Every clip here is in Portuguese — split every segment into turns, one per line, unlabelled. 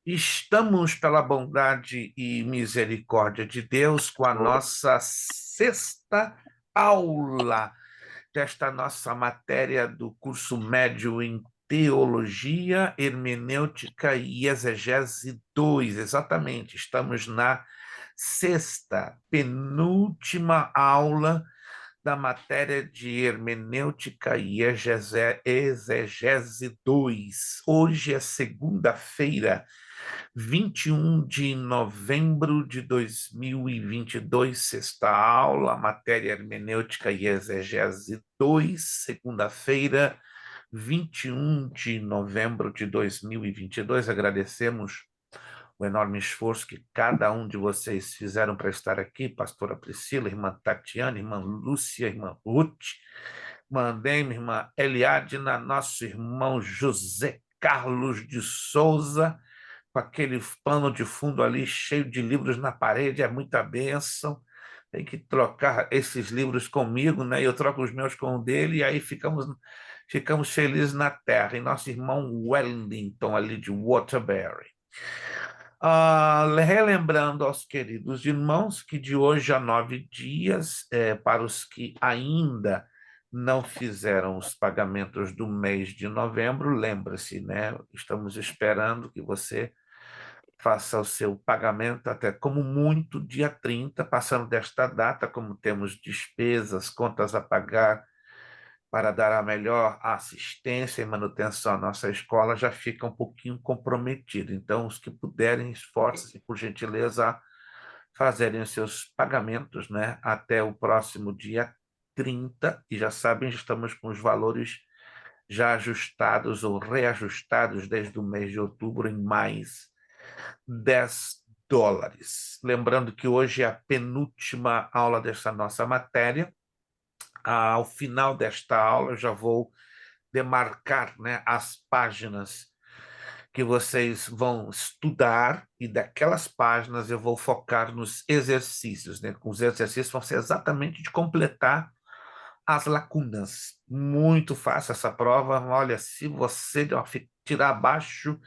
Estamos, pela bondade e misericórdia de Deus, com a nossa sexta aula desta nossa matéria do curso médio em Teologia, Hermenêutica e Exegese 2. Exatamente, estamos na sexta, penúltima aula da matéria de Hermenêutica e Exegese 2. Hoje é segunda-feira, 21 de novembro de 2022, sexta aula, matéria Hermenêutica e Exegese 2, segunda-feira, 21 de novembro de 2022. Agradecemos o enorme esforço que cada um de vocês fizeram para estar aqui, pastora Priscila, irmã Tatiana, irmã Lúcia, irmã Ruth, irmã Andema, irmã Eliadna, nosso irmão José Carlos de Souza, com aquele pano de fundo ali cheio de livros na parede, é muita bênção. Tem que trocar esses livros comigo, né? Eu troco os meus com o dele, e aí ficamos felizes na terra. E nosso irmão Wellington, ali de Waterbury. Relembrando aos queridos irmãos que de hoje a 9 dias, para os que ainda não fizeram os pagamentos do mês de novembro, lembra-se, né? Estamos esperando que você faça o seu pagamento até como muito dia 30, passando desta data, como temos despesas, contas a pagar para dar a melhor assistência e manutenção à nossa escola, já fica um pouquinho comprometido. Então, os que puderem, esforcem-se, por gentileza, a fazerem os seus pagamentos, né, até o próximo dia 30, e já sabem, estamos com os valores já ajustados ou reajustados desde o mês de outubro em mais US$ 10. Lembrando que hoje é a penúltima aula dessa nossa matéria. Ao final desta aula, eu já vou demarcar, né, as páginas que vocês vão estudar, e daquelas páginas eu vou focar nos exercícios, né? Os exercícios vão ser exatamente de completar as lacunas. Muito fácil essa prova. Olha, se você tirar abaixo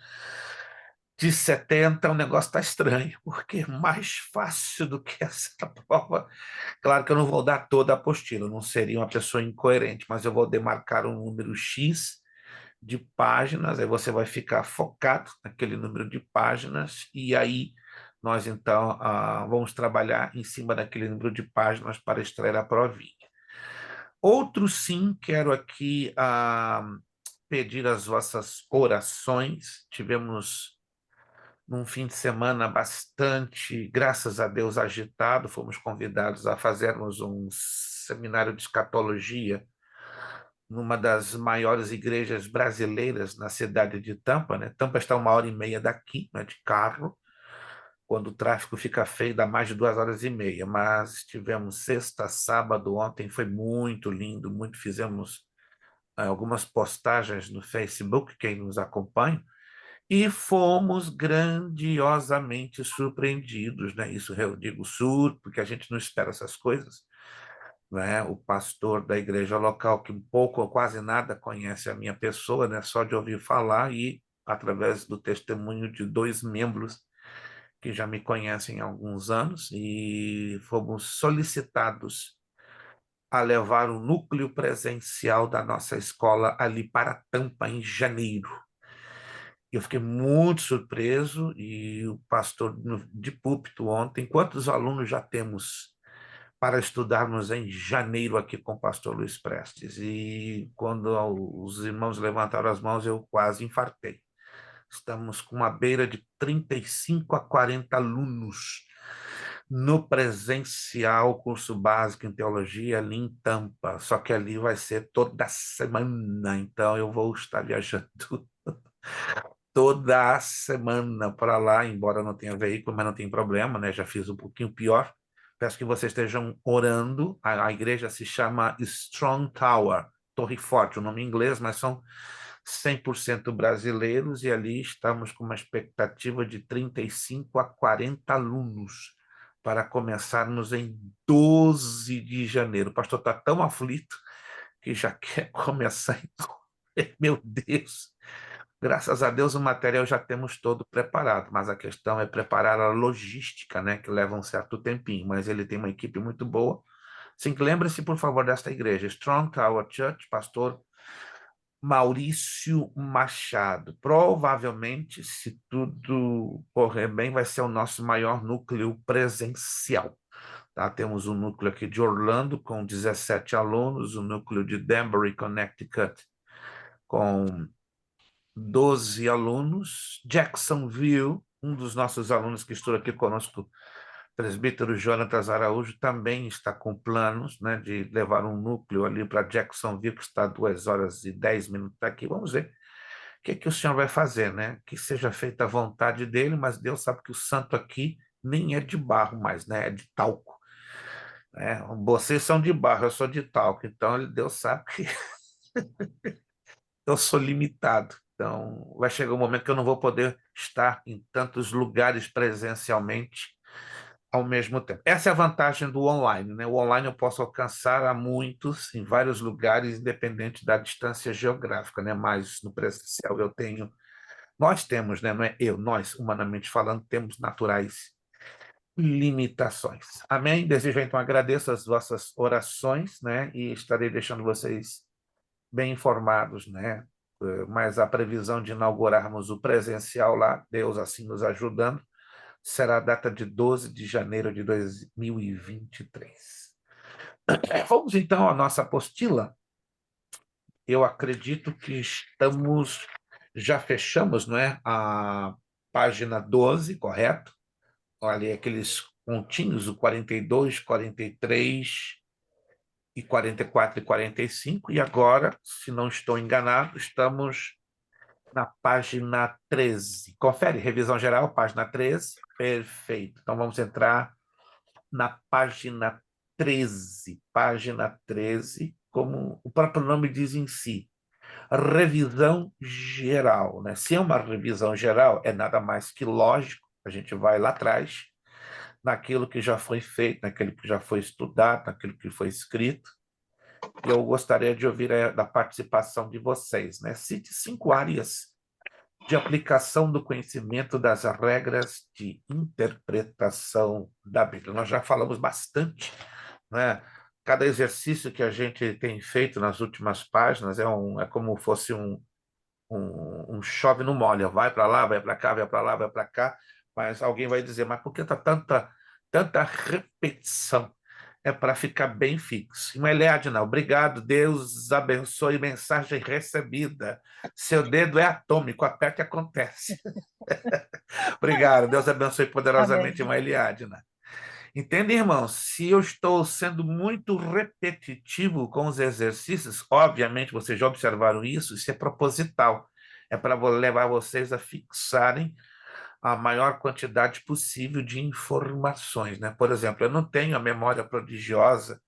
de 70, o negócio está estranho, porque mais fácil do que essa prova. Claro que eu não vou dar toda a apostila, eu não seria uma pessoa incoerente, mas eu vou demarcar um número X de páginas, aí você vai ficar focado naquele número de páginas, e aí nós então vamos trabalhar em cima daquele número de páginas para extrair a provinha. Outro sim, quero aqui pedir as vossas orações. Tivemos num fim de semana bastante, graças a Deus, agitado. Fomos convidados a fazermos um seminário de escatologia numa das maiores igrejas brasileiras na cidade de Tampa, né? Tampa está 1 hora e meia daqui, né, de carro. Quando o tráfego fica feio, dá mais de 2 horas e meia. Mas tivemos sexta, sábado, ontem foi muito lindo, muito. Fizemos algumas postagens no Facebook, quem nos acompanha, e fomos grandiosamente surpreendidos, né? Isso eu digo surdo, porque a gente não espera essas coisas, né? O pastor da igreja local, que um pouco ou quase nada conhece a minha pessoa, né? Só de ouvir falar, e através do testemunho de 2 membros que já me conhecem há alguns anos, e fomos solicitados a levar o núcleo presencial da nossa escola ali para Tampa, em janeiro. Eu fiquei muito surpreso, e o pastor de púlpito ontem: quantos alunos já temos para estudarmos em janeiro aqui com o pastor Luiz Prestes? E quando os irmãos levantaram as mãos, eu quase infartei. Estamos com uma beira de 35 a 40 alunos no presencial, curso básico em teologia ali em Tampa. Só que ali vai ser toda semana, então eu vou estar viajando toda semana para lá, embora não tenha veículo, mas não tem problema, né? Já fiz um pouquinho pior. Peço que vocês estejam orando. A igreja se chama Strong Tower, Torre Forte, o nome em inglês, mas são 100% brasileiros, e ali estamos com uma expectativa de 35 a 40 alunos para começarmos em 12 de janeiro. O pastor está tão aflito que já quer começar em... Meu Deus! Graças a Deus o material já temos todo preparado, mas a questão é preparar a logística, né, que leva um certo tempinho, mas ele tem uma equipe muito boa. Sim, lembre-se, por favor, desta igreja, Strong Tower Church, pastor Maurício Machado. Provavelmente, se tudo correr bem, vai ser o nosso maior núcleo presencial. Tá? Temos um núcleo aqui de Orlando com 17 alunos, o núcleo de Danbury, Connecticut, com 12 alunos, Jacksonville, um dos nossos alunos que estuda aqui conosco, presbítero Jonatas Araújo, também está com planos, né, de levar um núcleo ali para Jacksonville, que está a 2 horas e 10 minutos daqui. Vamos ver o que o senhor vai fazer, né? Que seja feita a vontade dele, mas Deus sabe que o santo aqui nem é de barro mais, né? É de talco. Né? Vocês são de barro, eu sou de talco. Então, Deus sabe que eu sou limitado. Então, vai chegar um momento que eu não vou poder estar em tantos lugares presencialmente ao mesmo tempo. Essa é a vantagem do online, né? O online eu posso alcançar a muitos em vários lugares, independente da distância geográfica, né? Mas no presencial nós temos, né? Não é eu, nós, humanamente falando, temos naturais limitações. Amém? Desejo então agradeço as vossas orações, né? E estarei deixando vocês bem informados, né? Mas a previsão de inaugurarmos o presencial lá, Deus assim nos ajudando, será a data de 12 de janeiro de 2023. Vamos então à nossa apostila. Eu acredito que já fechamos, não é? A página 12, correto? Olha, aqueles pontinhos, o 42, 43 e 44 e 45, e agora, se não estou enganado, estamos na página 13. Confere, revisão geral, página 13. Perfeito. Então vamos entrar na página 13. Página 13, como o próprio nome diz em si. Revisão geral, né? Se é uma revisão geral, é nada mais que lógico. A gente vai lá atrás, naquilo que já foi feito, naquilo que já foi estudado, naquilo que foi escrito. E eu gostaria de ouvir da participação de vocês, né? Cite 5 áreas de aplicação do conhecimento das regras de interpretação da Bíblia. Nós já falamos bastante, né? Cada exercício que a gente tem feito nas últimas páginas é como fosse um chove no molha, vai para lá, vai para cá, vai para lá, vai para cá, mas alguém vai dizer, mas por que está tanta repetição? É para ficar bem fixo. Uma Eliadna, obrigado, Deus abençoe, mensagem recebida. Seu dedo é atômico, aperte e acontece. Obrigado, Deus abençoe poderosamente,
Amém.
uma Eliadna. Entende, irmãos? Se eu estou sendo muito repetitivo com os exercícios, obviamente vocês já observaram isso é proposital. É para levar vocês a fixarem a maior quantidade possível de informações, né? Por exemplo, eu não tenho a memória prodigiosa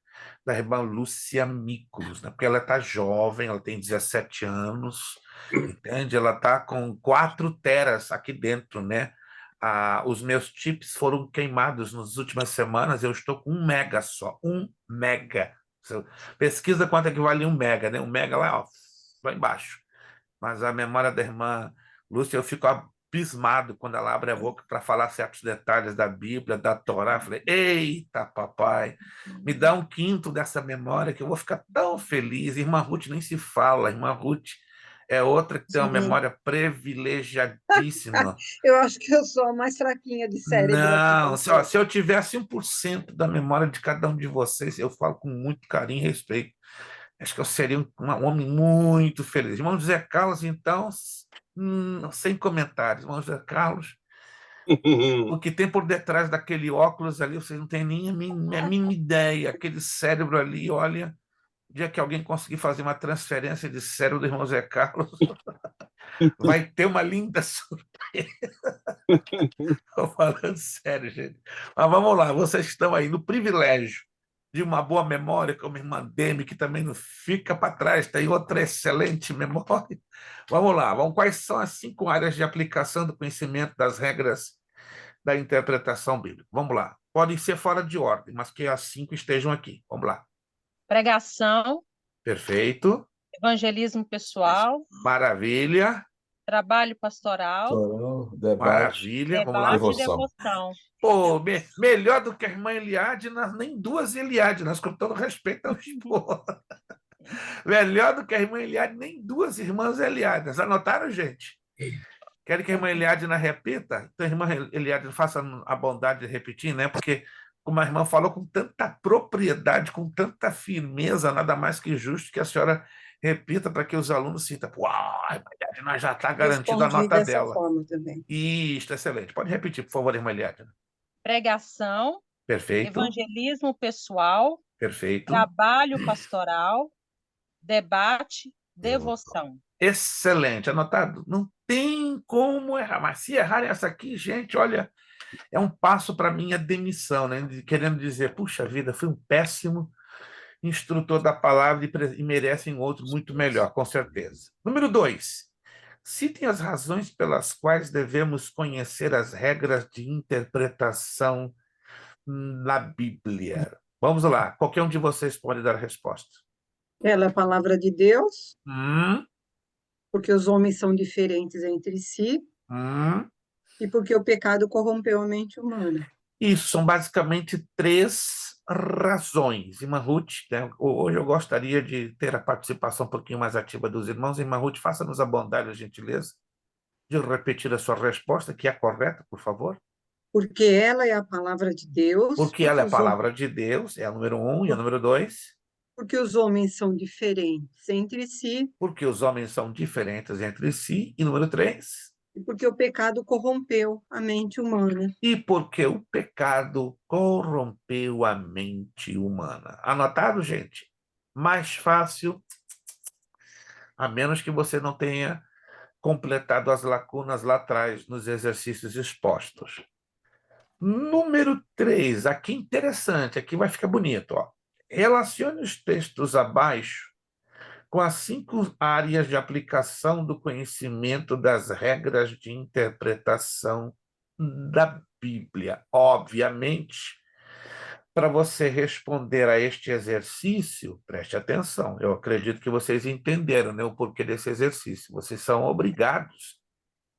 da irmã Lúcia Miklos, né? Porque ela está jovem, ela tem 17 anos, entende? Ela está com 4 teras aqui dentro, né? Os meus chips foram queimados nas últimas semanas, eu estou com 1 mega só, 1 mega. Pesquisa quanto é que vale 1 mega, né? 1 mega lá, ó, lá embaixo. Mas a memória da irmã Lúcia, eu fico abismado quando ela abre a boca para falar certos detalhes da Bíblia, da Torá. Eu falei, eita, papai, me dá um quinto dessa memória que eu vou ficar tão feliz. Irmã Ruth nem se fala, irmã Ruth é outra que tem uma
Sim.
memória privilegiadíssima.
Eu acho que eu sou a mais fraquinha de cérebro aqui
Não,
com todos.
se eu tivesse 1% da memória de cada um de vocês, eu falo com muito carinho e respeito. Acho que eu seria um homem muito feliz. Irmão José Carlos, então, sem comentários. Irmão José Carlos, o que tem por detrás daquele óculos ali, vocês não têm nem a mínima ideia. Aquele cérebro ali, olha, o dia que alguém conseguir fazer uma transferência de cérebro do irmão José Carlos, vai ter uma linda surpresa. Estou falando sério, gente. Mas vamos lá, vocês estão aí no privilégio de uma boa memória, como a irmã Demi, que também não fica para trás, tem outra excelente memória. Vamos lá, quais são as 5 áreas de aplicação do conhecimento das regras da interpretação bíblica? Vamos lá. Podem ser fora de ordem, mas que as 5 estejam aqui. Vamos lá.
Pregação,
Perfeito.
evangelismo pessoal,
Maravilha.
trabalho pastoral,
Debate,
Maravilha, vamos lá.
debate e
devoção.
devoção.
Pô, melhor do que a irmã Eliadna, nem duas Eliadnas, com todo respeito ao esposo. Melhor do que a irmã Eliadna, nem duas irmãs Eliadnas. Anotaram, gente? Querem que a irmã Eliadna repita? Então, a irmã Eliadna faça a bondade de repetir, né? Porque, como a irmã falou com tanta propriedade, com tanta firmeza, nada mais que justo que a senhora repita para que os alunos sintam, uau, a irmã Eliadna já está garantida a
Respondi
nota
dessa
dela.
forma também.
Isso, excelente. Pode repetir, por favor, irmã Eliadna.
Pregação,
Perfeito,
evangelismo pessoal,
perfeito.
trabalho pastoral, debate, devoção.
Excelente, anotado. Não tem como errar, mas se errar essa aqui, gente, olha, é um passo para a minha demissão, né? Querendo dizer, puxa vida, fui um péssimo instrutor da palavra e merecem outro muito melhor, com certeza. Número 2. Citem as razões pelas quais devemos conhecer as regras de interpretação na Bíblia. Vamos lá, qualquer um de vocês pode dar a resposta.
Ela é a palavra de Deus,
Hum,
porque os homens são diferentes entre si
hum.
e porque o pecado corrompeu a mente humana.
Isso, são basicamente três razões. Irmã Ruth, né, hoje eu gostaria de ter a participação um pouquinho mais ativa dos irmãos. Irmã Ruth, faça-nos a bondade e a gentileza de repetir a sua resposta, que é correta, por favor.
Porque ela é a palavra de Deus,
Porque ela é a palavra de Deus, é a número 1, e a número 2.
porque os homens são diferentes entre si
Porque os homens são diferentes entre si, e número 3.
e porque o pecado corrompeu a mente humana.
E porque o pecado corrompeu a mente humana. Anotado, gente? Mais fácil, a menos que você não tenha completado as lacunas lá atrás nos exercícios expostos. Número 3, aqui interessante, aqui vai ficar bonito. Ó. Relacione os textos abaixo com as 5 áreas de aplicação do conhecimento das regras de interpretação da Bíblia. Obviamente, para você responder a este exercício, preste atenção, eu acredito que vocês entenderam, né, o porquê desse exercício. Vocês são obrigados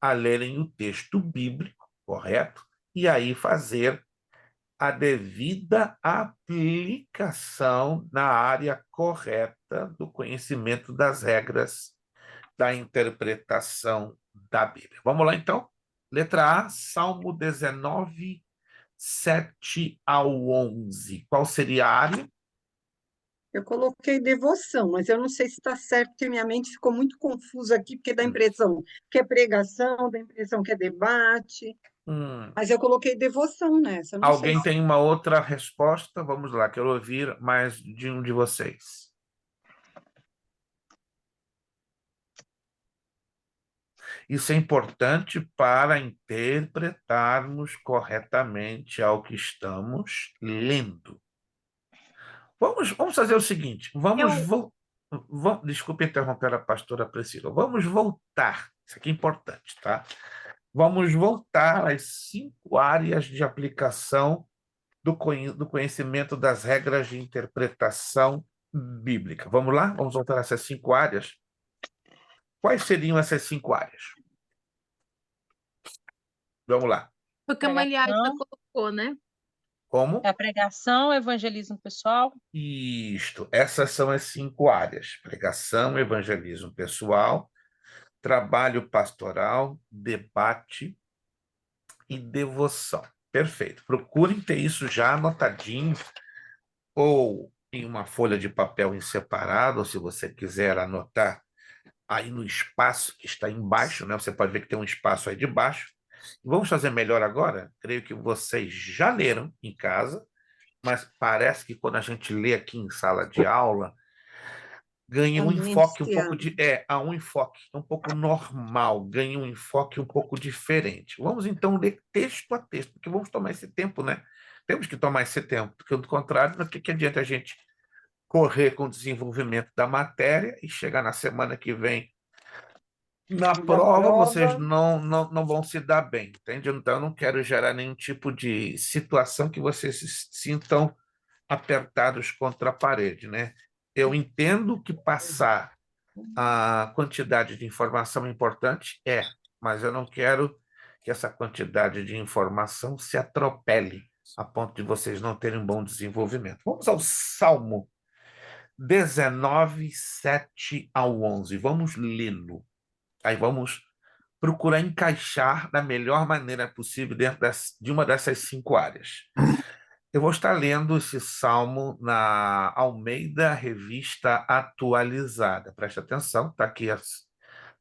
a lerem o texto bíblico, correto? E aí fazer a devida aplicação na área correta do conhecimento das regras da interpretação da Bíblia. Vamos lá, então? Letra A, Salmo 19, 7 ao 11. Qual seria a área?
Eu coloquei devoção, mas eu não sei se está certo, porque minha mente ficou muito confusa aqui, porque dá a impressão que é pregação, dá a impressão que é debate, mas eu coloquei devoção nessa. Não sei
Alguém
se...
tem uma outra resposta? Vamos lá, quero ouvir mais de um de vocês. Isso é importante para interpretarmos corretamente ao que estamos lendo. Vamos fazer o seguinte, desculpe interromper a pastora Priscila, vamos voltar, isso aqui é importante, tá? Vamos voltar às 5 áreas de aplicação do conhecimento das regras de interpretação bíblica. Vamos lá? Vamos voltar a essas 5 áreas? Quais seriam essas 5 áreas? Vamos lá.
Foi o que a Maliaita
Pregação.
colocou, né?
Como?
É a pregação, evangelismo pessoal,
Isto. Essas são as 5 áreas: pregação, evangelismo pessoal, trabalho pastoral, debate e devoção. Perfeito. Procurem ter isso já anotadinho, ou em uma folha de papel em separado, ou se você quiser anotar aí no espaço que está embaixo, né? Você pode ver que tem um espaço aí de baixo. Vamos fazer melhor agora? Creio que vocês já leram em casa, mas parece que quando a gente lê aqui em sala de aula, ganha
A
um
mente
enfoque um
se
pouco
abre.
há um enfoque um pouco normal, ganha um enfoque um pouco diferente. Vamos então ler texto a texto, porque vamos tomar esse tempo, né? Temos que tomar esse tempo, porque do contrário, o que adianta a gente correr com o desenvolvimento da matéria e chegar na semana que vem na prova, vocês não vão se dar bem, entende? Então, eu não quero gerar nenhum tipo de situação que vocês se sintam apertados contra a parede, né? Eu entendo que passar A quantidade de informação é importante? É, mas eu não quero que essa quantidade de informação se atropele a ponto de vocês não terem um bom desenvolvimento. Vamos ao Salmo 19, 7 ao 11. Vamos lê-lo. Aí vamos procurar encaixar da melhor maneira possível dentro de uma dessas 5 áreas. Eu vou estar lendo esse salmo na Almeida Revista Atualizada. Preste atenção, está aqui as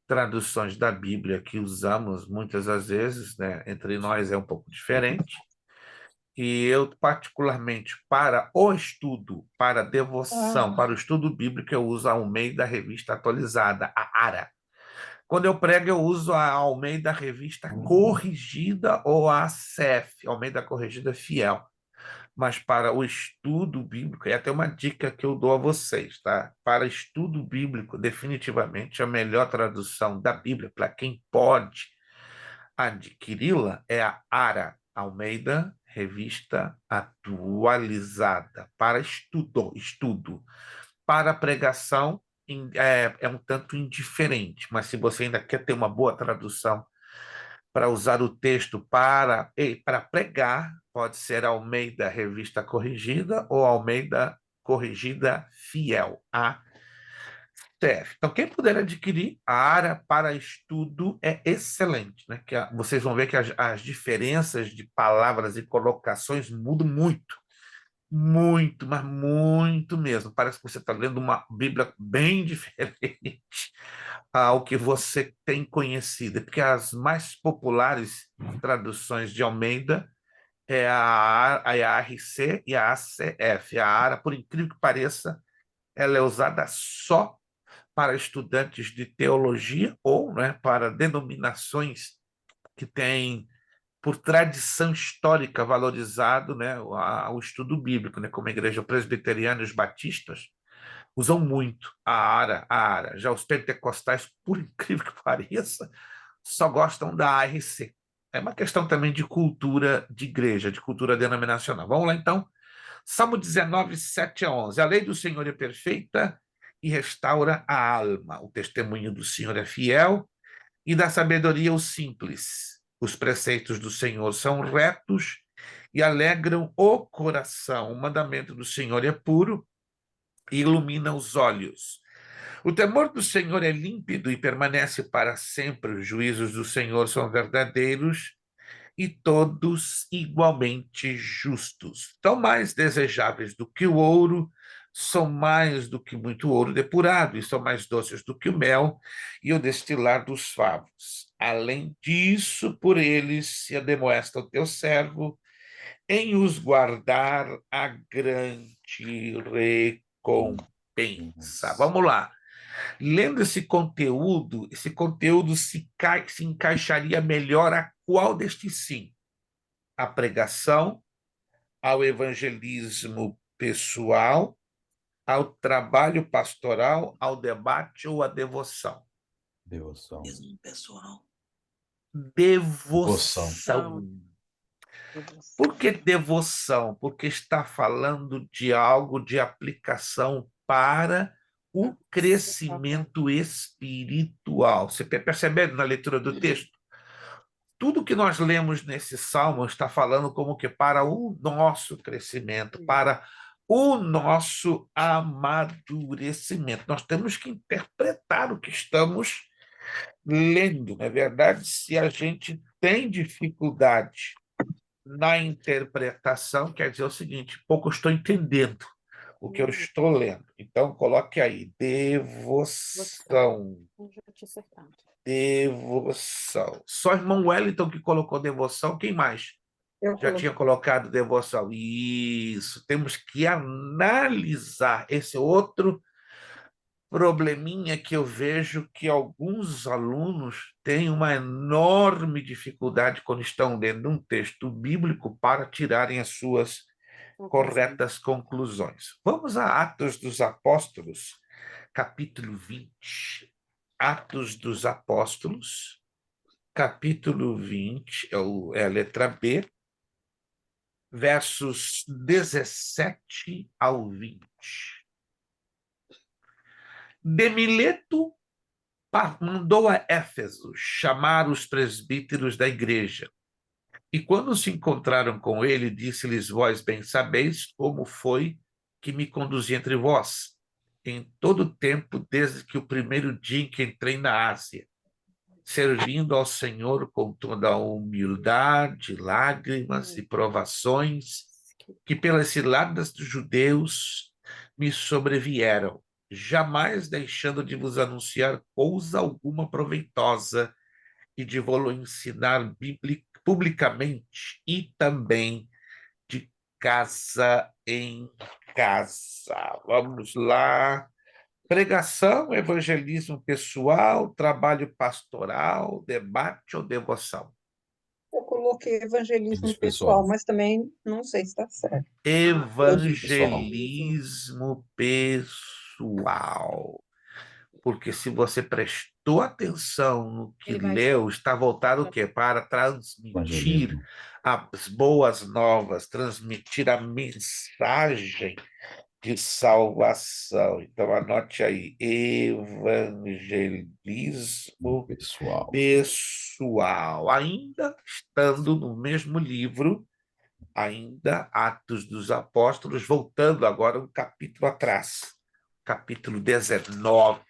traduções da Bíblia que usamos muitas das vezes, né? Entre nós é um pouco diferente. E eu, particularmente, para o estudo, para a devoção, para o estudo bíblico, eu uso a Almeida Revista Atualizada, a ARA. Quando eu prego, eu uso a Almeida Revista Corrigida ou a ACF, Almeida Corrigida Fiel. Mas para o estudo bíblico, e até uma dica que eu dou a vocês, tá? Para estudo bíblico, definitivamente a melhor tradução da Bíblia, para quem pode adquiri-la, é a ARA, Almeida Revista Atualizada, para estudo. Para pregação, é um tanto indiferente, mas se você ainda quer ter uma boa tradução para usar o texto para pregar, pode ser Almeida Revista Corrigida ou Almeida Corrigida Fiel, ACF. Então, quem puder adquirir, a área para estudo é excelente, né? Vocês vão ver que as diferenças de palavras e colocações mudam muito. Muito, mas muito mesmo. Parece que você está lendo uma Bíblia bem diferente ao que você tem conhecido, porque as mais populares traduções de Almeida é a ARC e a ACF. A ARA, por incrível que pareça, ela é usada só para estudantes de teologia ou, né, para denominações que têm por tradição histórica valorizado, né, o estudo bíblico, né, como a igreja presbiteriana e os batistas usam muito a ARA. Já os pentecostais, por incrível que pareça, só gostam da ARC. É uma questão também de cultura de igreja, de cultura denominacional. Vamos lá, então. Salmo 19, 7 a 11. A lei do Senhor é perfeita e restaura a alma. O testemunho do Senhor é fiel e dá sabedoria aos simples. Os preceitos do Senhor são retos e alegram o coração. O mandamento do Senhor é puro e ilumina os olhos. O temor do Senhor é límpido e permanece para sempre. Os juízos do Senhor são verdadeiros e todos igualmente justos. Tão mais desejáveis do que o ouro, são mais do que muito ouro depurado, e são mais doces do que o mel e o destilar dos favos. Além disso, por eles se ademoesta o teu servo em os guardar a grande recompensa. Vamos lá. Lendo esse conteúdo se encaixaria melhor a qual destes cinco? A pregação, ao evangelismo pessoal, ao trabalho pastoral, ao debate ou à devoção?
Devoção.
Pessoal.
Devoção. Por que devoção? Porque está falando de algo de aplicação para o crescimento espiritual. Você percebe na leitura do texto? Tudo que nós lemos nesse salmo está falando como que para o nosso crescimento, para o nosso amadurecimento. Nós temos que interpretar o que estamos lendo. Na verdade, se a gente tem dificuldade na interpretação, quer dizer o seguinte: pouco estou entendendo o que eu estou lendo. Então, coloque aí, devoção. Devoção. Só o irmão Wellington que colocou devoção, quem mais? Já tinha colocado devoção. Isso, temos que analisar esse outro probleminha que eu vejo que alguns alunos têm uma enorme dificuldade quando estão lendo um texto bíblico para tirarem as suas corretas conclusões. Vamos a Atos dos Apóstolos, capítulo 20. Atos dos Apóstolos, capítulo 20, é a letra B, versos 17 ao 20. De Mileto mandou a Éfeso chamar os presbíteros da igreja. E quando se encontraram com ele, disse-lhes: Vós bem sabeis como foi que me conduzi entre vós, em todo o tempo, desde que o primeiro dia em que entrei na Ásia, servindo ao Senhor com toda a humildade, lágrimas e provações que pelas ciladas dos judeus me sobrevieram, jamais deixando de vos anunciar coisa alguma proveitosa e de vou-lo ensinar publicamente e também de casa em casa. Vamos lá. Pregação, evangelismo pessoal, trabalho pastoral, debate ou devoção?
Eu coloquei evangelismo
Isso,
pessoal,
pessoal.
mas também não sei se está certo.
Evangelismo pessoal. Porque se você prestou atenção no que leu, está voltado o quê? Para transmitir
Evangelismo.
as boas novas, transmitir a mensagem de salvação. Então, anote aí, evangelismo
Pessoal.
pessoal. Ainda estando no mesmo livro, ainda Atos dos Apóstolos, voltando agora um capítulo atrás, capítulo 19,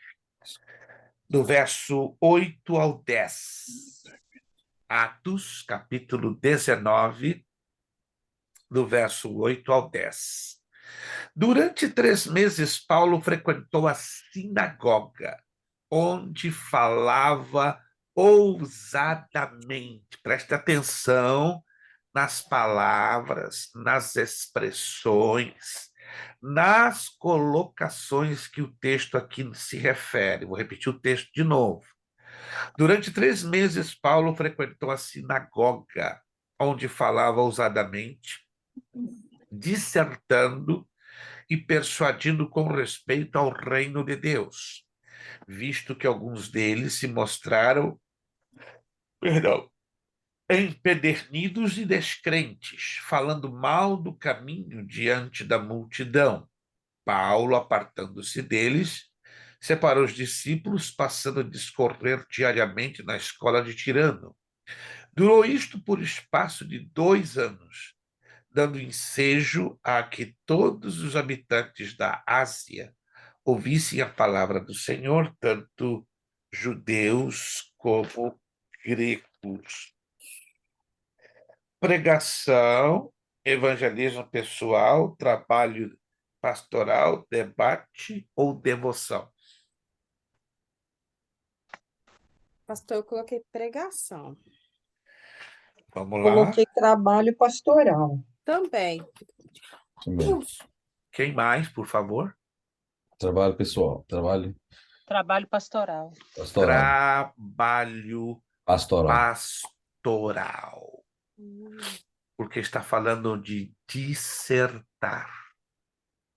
do verso 8 ao 10. Atos, capítulo 19, do verso 8 ao 10. Durante 3 meses, Paulo frequentou a sinagoga, onde falava ousadamente. Preste atenção nas palavras, nas expressões, nas colocações que o texto aqui se refere. Vou repetir o texto de novo. Durante 3 meses, Paulo frequentou a sinagoga, onde falava ousadamente, dissertando e persuadindo com respeito ao reino de Deus, visto que alguns deles se mostraram, empedernidos e descrentes, falando mal do caminho diante da multidão. Paulo, apartando-se deles, separou os discípulos, passando a discorrer diariamente na escola de Tirano. Durou isto por espaço de 2 anos, dando ensejo a que todos os habitantes da Ásia ouvissem a palavra do Senhor, tanto judeus como gregos. Pregação, evangelismo pessoal, trabalho pastoral, debate ou devoção?
Pastor, eu coloquei pregação.
Vamos lá.
Coloquei trabalho pastoral.
Também.
Também.
Quem mais, por favor?
Trabalho pessoal. Trabalho
Trabalho pastoral.
pastoral.
Trabalho
Pastoral.
pastoral. Porque está falando de dissertar,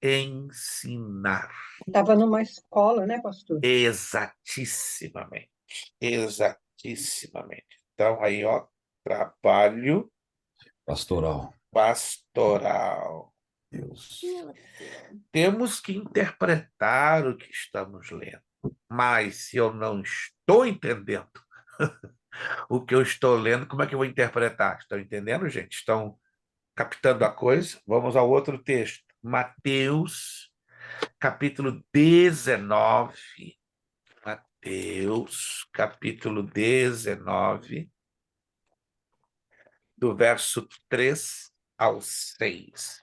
ensinar.
Estava numa escola, né, pastor?
Exatissimamente. Exatissimamente. Então, aí, ó, trabalho
Pastoral.
pastoral.
Deus.
Temos que interpretar o que estamos lendo. Mas se eu não estou entendendo o que eu estou lendo, como é que eu vou interpretar? Estão entendendo, gente? Estão captando a coisa? Vamos ao outro texto. Mateus, capítulo 19. Mateus, capítulo 19, do verso 3 ao 6.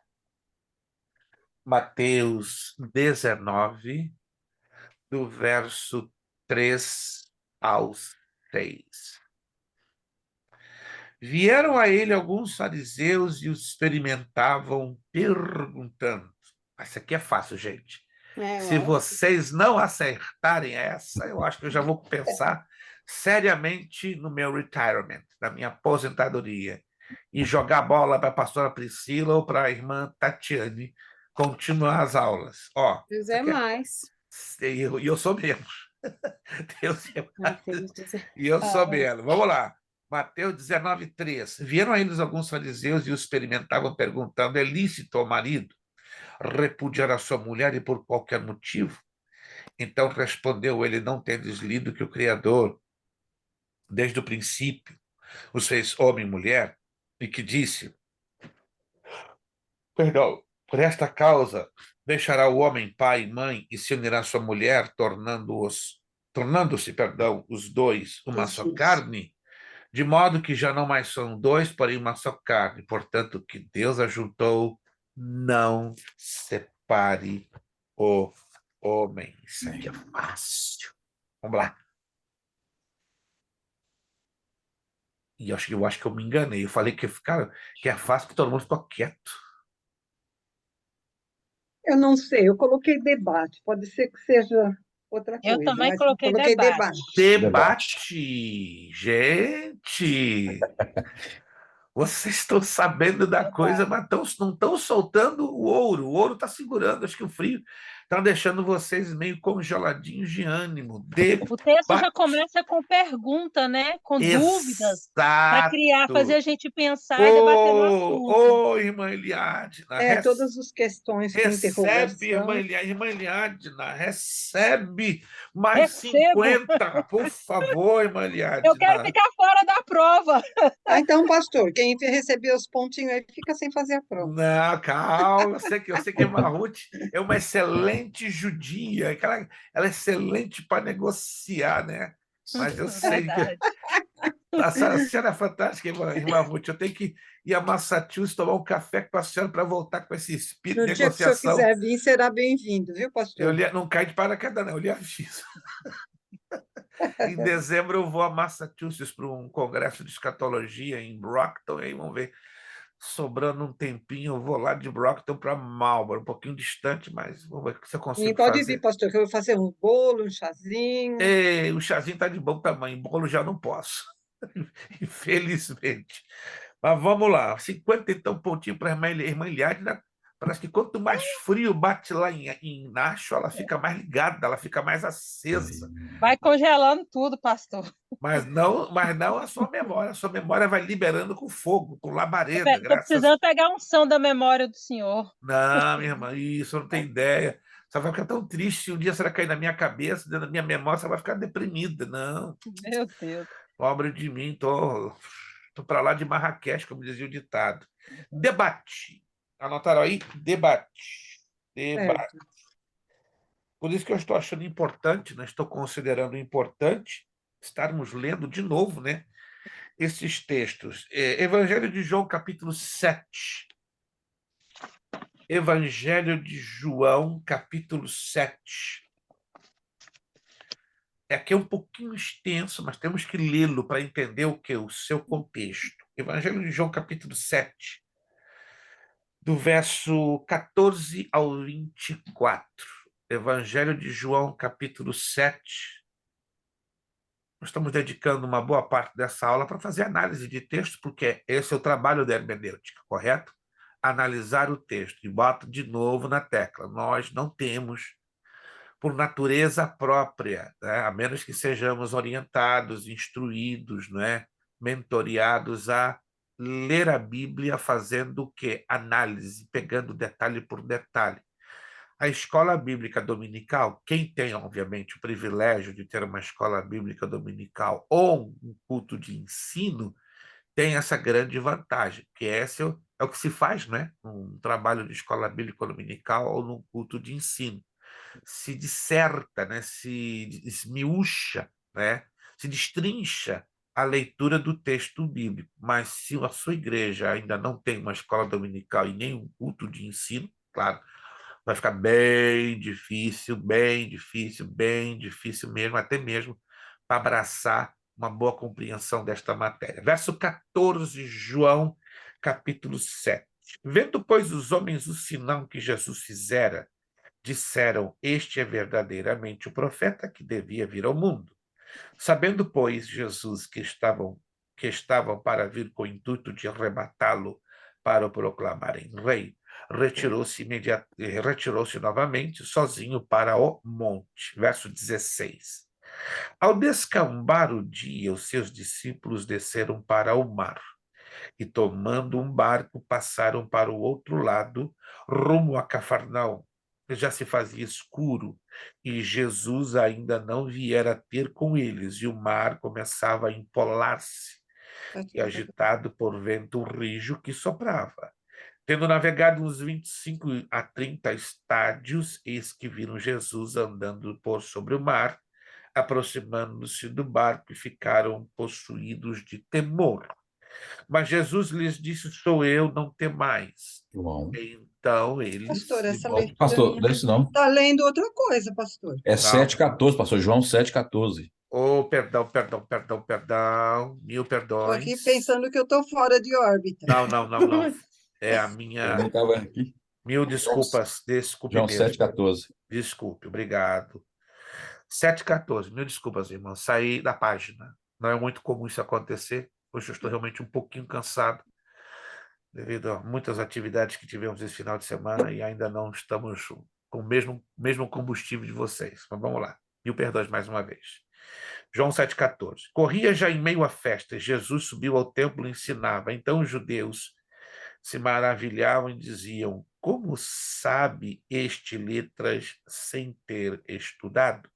Mateus 19, do verso 3 ao 6. Vieram a ele alguns fariseus e os experimentavam, perguntando. Isso aqui é fácil, gente. Se vocês não acertarem essa, eu acho que eu já vou pensar seriamente no meu retirement, na minha aposentadoria, e jogar bola para a pastora Priscila ou para a irmã Tatiane continuar as aulas. Ó,
Deus é mais.
e eu sou menos. Deus é mais. E eu sou menos. Vamos lá. Mateus 19, 3. Vieram a eles alguns fariseus e os experimentavam, perguntando: é lícito ao marido repudiar a sua mulher e por qualquer motivo? Então respondeu ele: não tendes lido que o Criador, desde o princípio, os fez homem e mulher, e que disse, perdão, por esta causa deixará o homem pai e mãe e se unirá à sua mulher, tornando-se, perdão, os dois uma só
Jesus.
carne, de modo que já não mais são dois, porém uma só carne. Portanto, o que Deus ajuntou, não separe o homem. Isso aqui é fácil. Vamos lá. E eu acho que eu me enganei. Eu falei que é fácil, que todo mundo ficou quieto.
Eu não sei, eu coloquei debate, pode ser que seja outra
Eu
coisa,
também
mas
coloquei
coloquei
debate.
debate.
Debate. Gente, vocês estão sabendo da coisa, mas não estão soltando o ouro. O ouro está segurando. Acho que o frio está deixando vocês meio congeladinhos de ânimo.
O texto já
Debate.
começa com pergunta, né? Com dúvidas, para criar, fazer
Exato.
a gente pensar e debater no assunto.
Ô, irmã Eliadna,
Todas as questões com
recebe,
interrogação.
irmã Eliadna, recebe mais
Recebo.
50, por favor, irmã
Eu quero
Eliadna.
ficar fora da prova.
Então, pastor, quem receber os pontinhos aí fica sem fazer a prova.
Não, calma, eu sei que a irmã Ruth é uma excelente judia, que ela é excelente para negociar, né? Mas eu sei que
Verdade.
a senhora é fantástica, irmã Ruth. Eu tenho que ir a Massachusetts tomar um café com a senhora para voltar com esse espírito
No
de
dia que o senhor
negociação.
quiser vir, será bem-vindo, viu, pastor?
Não cai de paraquedas, não, eu lhe aviso. Em dezembro eu vou a Massachusetts para um congresso de escatologia em Brockton, aí vamos ver. Sobrando um tempinho, eu vou lá de Brockton para Marlborough, um pouquinho distante, mas vamos ver se eu
E
consigo
pode vir,
fazer.
pastor, que eu vou fazer um bolo, um chazinho.
E o chazinho está de bom tamanho, bolo já não posso, infelizmente. Mas vamos lá, 50 então pontinho para a irmã Eliade. Parece que quanto mais frio bate lá em Nashua, ela fica mais ligada, ela fica mais acesa.
Vai congelando tudo, pastor.
Mas não a sua memória vai liberando com fogo, com labareda,
Estou precisando pegar um som da memória do senhor.
Não, minha irmã, isso não tem ideia. Você vai ficar tão triste, um dia você vai cair na minha cabeça, dentro da minha memória, você vai ficar deprimida. Não,
Meu Deus.
pobre de mim, tô para lá de Marrakech, como dizia o ditado. Debate. Anotaram aí? Debate. Debate.
Certo.
Por isso que eu estou achando importante, né? Estou considerando importante estarmos lendo de novo, né? Esses textos. Evangelho de João, capítulo 7. Evangelho de João, capítulo 7. Aqui é um pouquinho extenso, mas temos que lê-lo para entender o que? O seu contexto. Evangelho de João, capítulo 7, do verso 14 ao 24. Evangelho de João, capítulo 7. Nós estamos dedicando uma boa parte dessa aula para fazer análise de texto, porque esse é o trabalho da hermenêutica, correto? Analisar o texto. E boto de novo na tecla. Nós não temos, por natureza própria, né? A menos que sejamos orientados, instruídos, né? Mentoreados a ler a Bíblia fazendo o quê? Análise, pegando detalhe por detalhe. A escola bíblica dominical, quem tem, obviamente, o privilégio de ter uma escola bíblica dominical ou um culto de ensino, tem essa grande vantagem, que esse é o que se faz, né? Um trabalho de escola bíblica dominical ou num culto de ensino. Se disserta, né? Se esmiúcha, né? Se destrincha a leitura do texto bíblico. Mas se a sua igreja ainda não tem uma escola dominical e nem um culto de ensino, claro, vai ficar bem difícil, bem difícil, bem difícil mesmo, até mesmo para abraçar uma boa compreensão desta matéria. Verso 14, João, capítulo 7. Vendo, pois, os homens o sinal que Jesus fizera, disseram: Este é verdadeiramente o profeta que devia vir ao mundo. Sabendo, pois, Jesus que estavam para vir com o intuito de arrebatá-lo para o proclamarem rei, retirou-se novamente sozinho para o monte. Verso 16. Ao descambar o dia, os seus discípulos desceram para o mar e, tomando um barco, passaram para o outro lado, rumo a Cafarnaum. já se fazia escuro e Jesus ainda não viera ter com eles, e o mar começava a empolar-se e agitado por vento rijo que soprava. Tendo navegado uns 25 a 30 estádios, eis que viram Jesus andando por sobre o mar, aproximando-se do barco e ficaram possuídos de temor. Mas Jesus lhes disse: sou eu, não temais.
João.
Então eles...
Pastor, essa
Ó,
leitura
pastor,
minha
não é isso não.
está lendo outra coisa, pastor.
É
Não.
7,14, pastor. João 7,14.
Oh, perdão. Mil
Estou
perdões.
aqui pensando que eu estou fora de órbita.
Não. É a
Eu
minha...
nem estava aqui.
Mil desculpas. Desculpe
João
mesmo.
7,14.
Desculpe, obrigado. 7,14. Mil desculpas, irmão. Saí da página. Não é muito comum isso acontecer. Hoje eu estou realmente um pouquinho cansado, devido a muitas atividades que tivemos esse final de semana e ainda não estamos com o mesmo combustível de vocês. Mas vamos lá. Mil perdões mais uma vez. João 7,14. Corria já em meio à festa, Jesus subiu ao templo e ensinava. Então os judeus se maravilhavam e diziam: como sabe este letras sem ter estudado?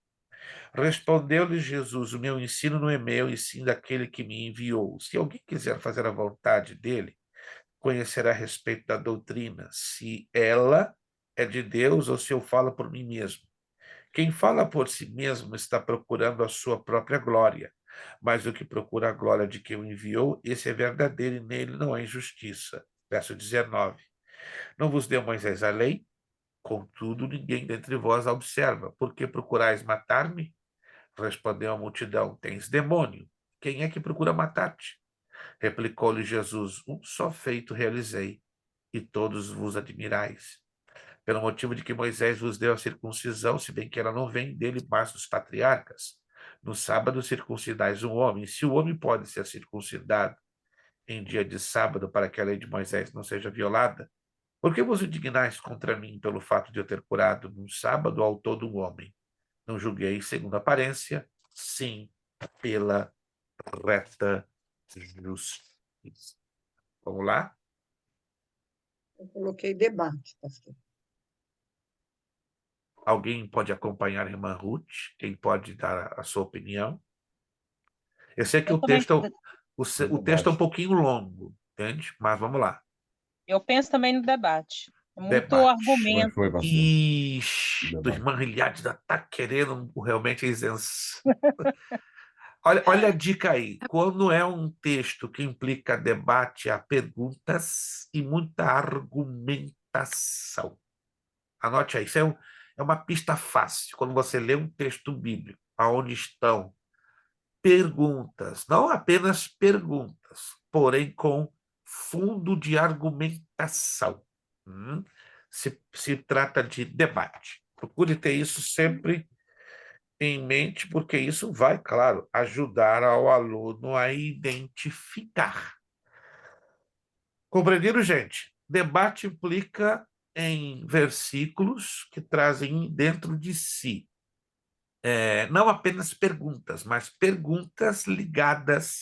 Respondeu-lhe Jesus: o meu ensino não é meu, e sim daquele que me enviou. Se alguém quiser fazer a vontade dele, conhecerá a respeito da doutrina, se ela é de Deus ou se eu falo por mim mesmo. Quem fala por si mesmo está procurando a sua própria glória, mas o que procura a glória de quem o enviou, esse é verdadeiro e nele não há injustiça. Verso 19. Não vos deu Moisés a lei? Contudo, ninguém dentre vós a observa. Por que procurais matar-me? Respondeu a multidão: tens demônio. Quem é que procura matar-te? Replicou-lhe Jesus: um só feito realizei, e todos vos admirais. Pelo motivo de que Moisés vos deu a circuncisão, se bem que ela não vem dele, mas dos patriarcas. No sábado circuncidais um homem. Se o homem pode ser circuncidado em dia de sábado, para que a lei de Moisés não seja violada, por que vos indignais contra mim pelo fato de eu ter curado num sábado ao todo um homem? Não julguei segundo a aparência, sim pela reta justiça. Vamos lá?
Eu coloquei debate, pastor.
Alguém pode acompanhar a irmã Ruth? Quem pode dar a sua opinião? Eu sei que
Eu
o
também,
texto é um pouquinho longo, entende? Mas vamos lá.
eu penso também no debate. É muito
Debate.
Como é que
argumento.
foi, pastor?
Ixi, do
Debate.
irmã Rilhade está querendo realmente a isenção. Olha a dica aí. Quando é um texto que implica debate, há perguntas e muita argumentação. Anote aí. Isso é uma pista fácil. Quando você lê um texto bíblico, onde estão perguntas, não apenas perguntas, porém com fundo de argumentação. Se trata de debate. Procure ter isso sempre em mente, porque isso vai, claro, ajudar ao aluno a identificar. Compreendido, gente? Debate implica em versículos que trazem dentro de si não apenas perguntas, mas perguntas ligadas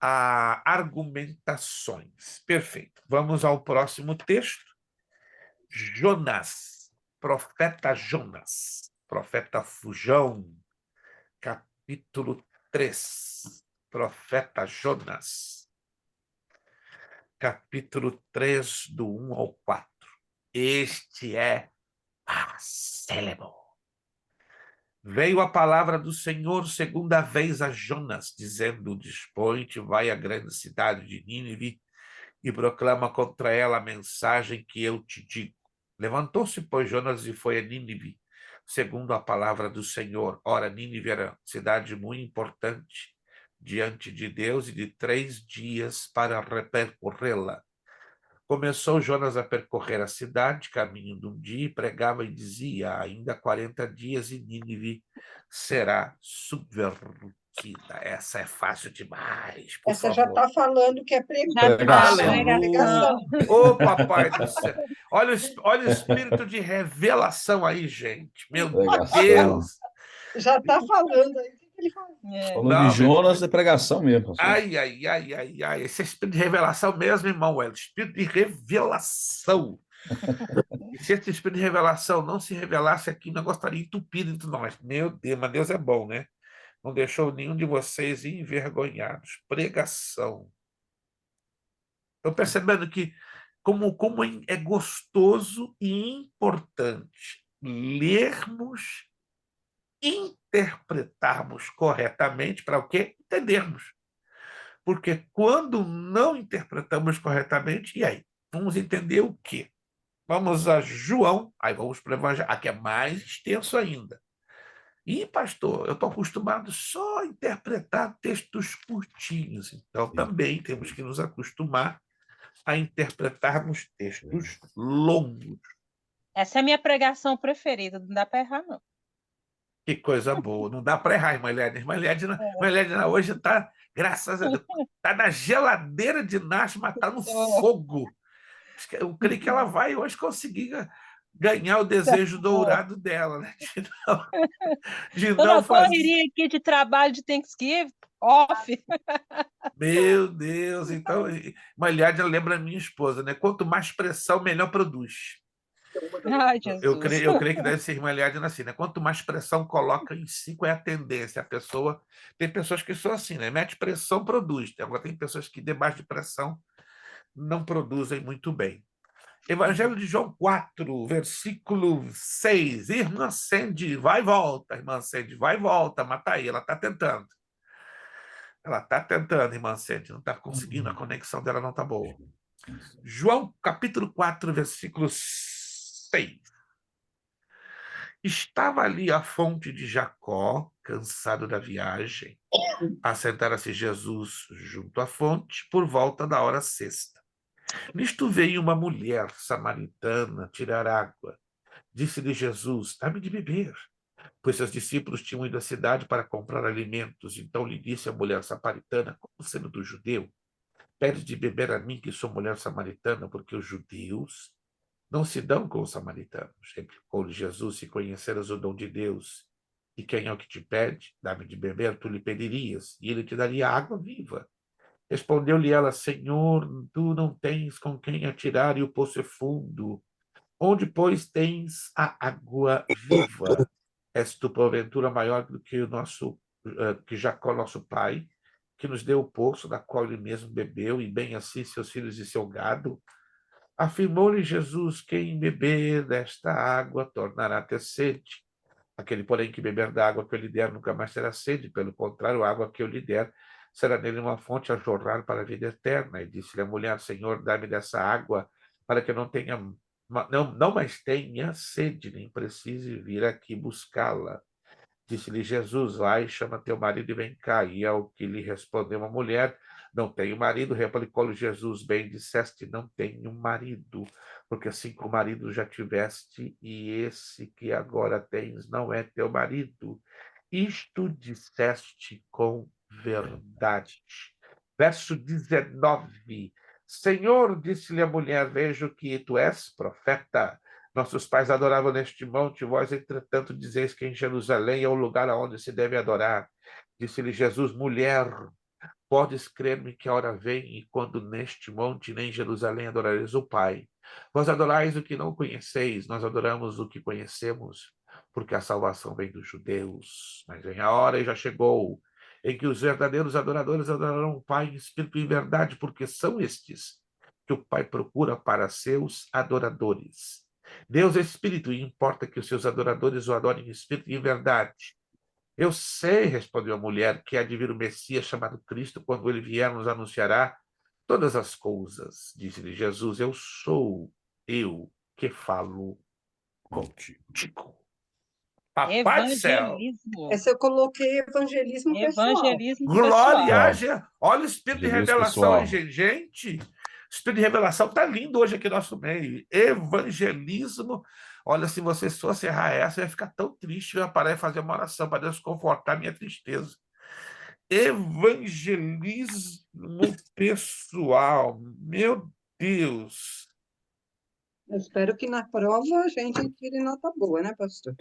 a argumentações. Perfeito. Vamos ao próximo texto. Jonas, profeta Fujão, capítulo 3. Profeta Jonas, capítulo 3, do 1 ao 4. Este é a célebre. Veio a palavra do Senhor segunda vez a Jonas, dizendo: dispõe-te, vai à grande cidade de Nínive e proclama contra ela a mensagem que eu te digo. Levantou-se, pois, Jonas e foi a Nínive, segundo a palavra do Senhor. Ora, Nínive era cidade muito importante diante de Deus e de 3 dias para percorrê-la. Começou Jonas a percorrer a cidade, caminho de um dia, e pregava e dizia: ainda 40 dias e Nínive será subvertida. Essa é fácil demais, por
Essa já
favor.
está falando que é
Já tá,
pregação.
Ô, papai do céu. Olha o espírito de revelação aí, gente. Meu
Pregação.
Deus.
Já está falando aí. O que ele faz?
Falando de Jonas, é pregação mesmo, pastor.
Ai. Esse é espírito de revelação mesmo, irmão. É o espírito de revelação. E se esse espírito de revelação não se revelasse aqui, nós gostaríamos entupido entre nós. Meu Deus, mas Deus é bom, né? Não deixou nenhum de vocês envergonhados. Pregação. Estou percebendo que como é gostoso e importante lermos, interpretarmos corretamente para o quê? Entendermos. Porque quando não interpretamos corretamente, e aí? Vamos entender o quê? Vamos a João, aí vamos para o Evangelho, aqui é mais extenso ainda. E, pastor, eu estou acostumado só a interpretar textos curtinhos, então também temos que nos acostumar a interpretarmos textos longos.
Essa é a minha pregação preferida, não dá para errar, não.
Que coisa boa. Não dá para errar, irmã Lédia. Irmã Lédia hoje está, graças a Deus, está na geladeira de Nath, mas está no fogo. Eu creio que ela vai hoje conseguir ganhar o desejo dourado dela, né? De não fazer.
Correria aqui de trabalho de Thanksgiving, off.
Meu Deus, então, Malhade lembra a minha esposa, né? Quanto mais pressão, melhor produz.
Ai, Jesus.
Eu creio que deve ser Malhade assim, né? Quanto mais pressão coloca em si, qual é a tendência? A pessoa. Tem pessoas que são assim, né? Mete pressão, produz. Agora tem pessoas que, debaixo de pressão, não produzem muito bem. Evangelho de João 4, versículo 6. Irmã Sandy, vai e volta. Irmã Sandy, vai e volta. Mata aí, ela está tentando. Ela está tentando, irmã Sandy, não está conseguindo, a conexão dela não está boa. João, capítulo 4, versículo 6. Estava ali a fonte de Jacó, cansado da viagem. Assentara-se Jesus junto à fonte por volta da hora sexta. Nisto veio uma mulher samaritana tirar água. Disse-lhe Jesus, dá-me de beber. Pois seus discípulos tinham ido à cidade para comprar alimentos. Então lhe disse a mulher samaritana, como sendo do judeu, pede de beber a mim, que sou mulher samaritana, porque os judeus não se dão com os samaritanos. Replicou-lhe Jesus, se conheceras o dom de Deus, e quem é o que te pede, dá-me de beber, tu lhe pedirias, e ele te daria água viva. Respondeu-lhe ela, Senhor, tu não tens com quem atirar e o poço é fundo. Onde, pois, tens a água viva? És tu, porventura, maior do que que Jacó, nosso pai, que nos deu o poço, da qual ele mesmo bebeu, e bem assim seus filhos e seu gado? Afirmou-lhe Jesus, quem beber desta água tornará a ter sede. Aquele, porém, que beber da água que eu lhe der nunca mais terá sede. Pelo contrário, a água que eu lhe der será nele uma fonte a jorrar para a vida eterna. E disse-lhe a mulher, Senhor, dá-me dessa água, para que eu não mais tenha sede, nem precise vir aqui buscá-la. Disse-lhe Jesus, vai, chama teu marido e vem cá. E ao que lhe respondeu a mulher, não tenho marido. Replicou-lhe Jesus, bem disseste, não tenho marido, porque 5 maridos já tiveste, e esse que agora tens não é teu marido. Isto disseste com verdade. Verso 19. Senhor, disse-lhe a mulher, vejo que tu és profeta. Nossos pais adoravam neste monte, vós, entretanto, dizeis que em Jerusalém é o lugar aonde se deve adorar. Disse-lhe Jesus, mulher, podes crer-me que a hora vem, e quando neste monte nem em Jerusalém adorareis o Pai. Vós adorais o que não conheceis, nós adoramos o que conhecemos, porque a salvação vem dos judeus. Mas vem a hora, e já chegou, em que os verdadeiros adoradores adorarão o Pai em espírito e em verdade, porque são estes que o Pai procura para seus adoradores. Deus é espírito, e importa que os seus adoradores o adorem em espírito e em verdade. Eu sei, respondeu a mulher, que há de vir o Messias chamado Cristo, quando ele vier nos anunciará todas as coisas. Disse-lhe Jesus, eu sou eu que falo contigo. Papai do céu.
Essa eu coloquei evangelismo pessoal.
Glória a Deus. Olha o espírito de revelação aí, gente. O espírito de revelação está lindo hoje aqui no nosso meio. Evangelismo. Olha, se vocês fossem errar essa, eu ia ficar tão triste, eu ia parar e fazer uma oração para Deus confortar minha tristeza. Evangelismo pessoal. Meu Deus.
Eu espero que na prova a gente tire nota boa, né, pastor?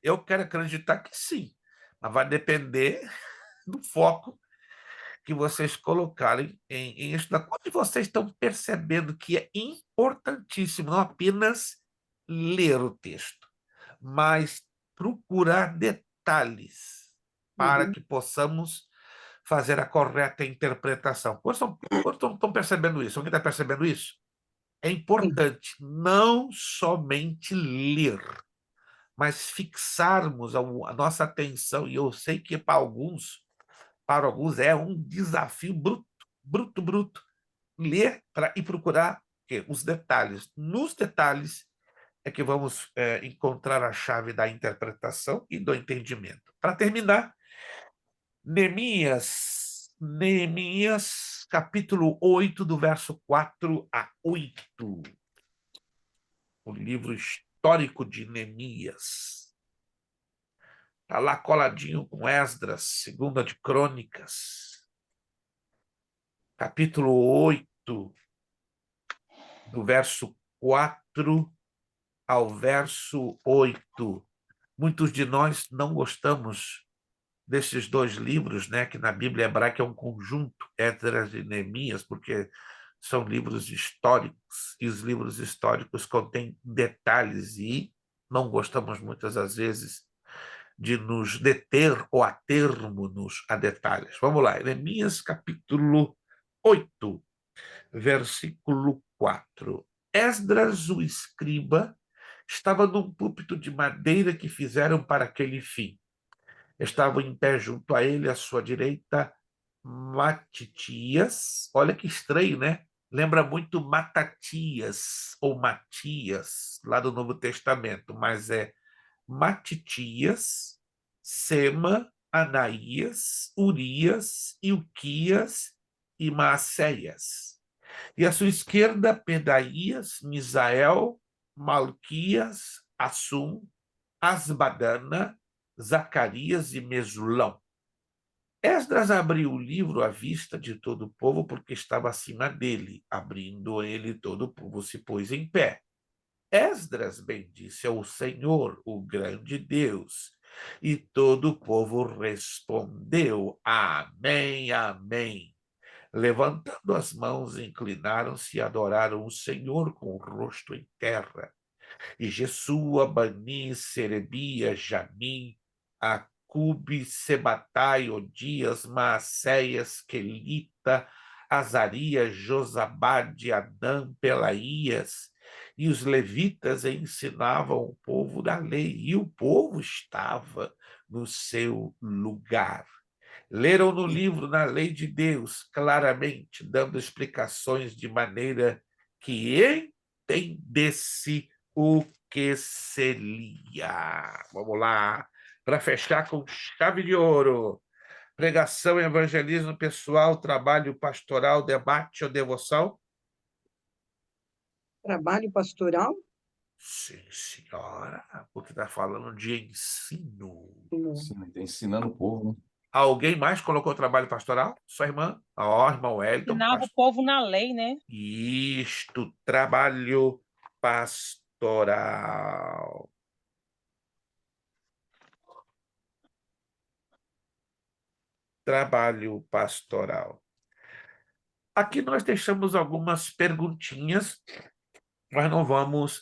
Eu quero acreditar que sim, mas vai depender do foco que vocês colocarem em estudar. Quando vocês estão percebendo que é importantíssimo não apenas ler o texto, mas procurar detalhes para que possamos fazer a correta interpretação. Quantos estão percebendo isso? Alguém está percebendo isso? É importante não somente ler, mas fixarmos a nossa atenção, e eu sei que para alguns é um desafio bruto, ler e procurar os detalhes. Nos detalhes é que vamos encontrar a chave da interpretação e do entendimento. Para terminar, Neemias, capítulo 8, do verso 4 a 8. O livro histórico de Neemias. Está lá coladinho com Esdras, segunda de Crônicas. Capítulo 8, do verso 4 ao verso 8. Muitos de nós não gostamos desses dois livros, né, que na Bíblia hebraica é um conjunto, Esdras e Neemias, porque são livros históricos, e os livros históricos contêm detalhes, e não gostamos muitas das vezes de nos deter ou atermos-nos a detalhes. Vamos lá, Neemias capítulo 8, versículo 4. Esdras, o escriba, estava num púlpito de madeira que fizeram para aquele fim. Estavam em pé junto a ele, à sua direita, Matitias. Olha que estranho, né? Lembra muito Matatias ou Matias, lá do Novo Testamento, mas é Matitias, Sema, Anaías, Urias, Ilquias e Maacéias. E à sua esquerda, Pedaías, Misael, Malquias, Assum, Asbadana, Zacarias e Mesulão. Esdras abriu o livro à vista de todo o povo, porque estava acima dele. Abrindo ele, todo o povo se pôs em pé. Esdras bendisse ao Senhor, o grande Deus, e todo o povo respondeu: Amém, amém. Levantando as mãos, inclinaram-se e adoraram o Senhor com o rosto em terra. E Jesua, Bani, Serebia, Jamim, Acube, Sebatai, Odias, Maacéias, Quelita, Azarias, Josabade, Adã, Pelaías, e os levitas ensinavam o povo da lei, e o povo estava no seu lugar. Leram no livro, na lei de Deus, claramente, dando explicações de maneira que entendesse o que se lia. Vamos lá, para fechar com chave de ouro. Pregação, evangelismo pessoal, trabalho pastoral, debate ou devoção?
Trabalho pastoral?
Sim, senhora, porque está falando de ensino.
Sim, está ensinando o povo, né?
Alguém mais colocou trabalho pastoral? Sua irmã? Ó, irmão Wellington.
Ensinava o povo na lei, né?
Isto, trabalho pastoral. Trabalho pastoral. Aqui nós deixamos algumas perguntinhas. Nós não vamos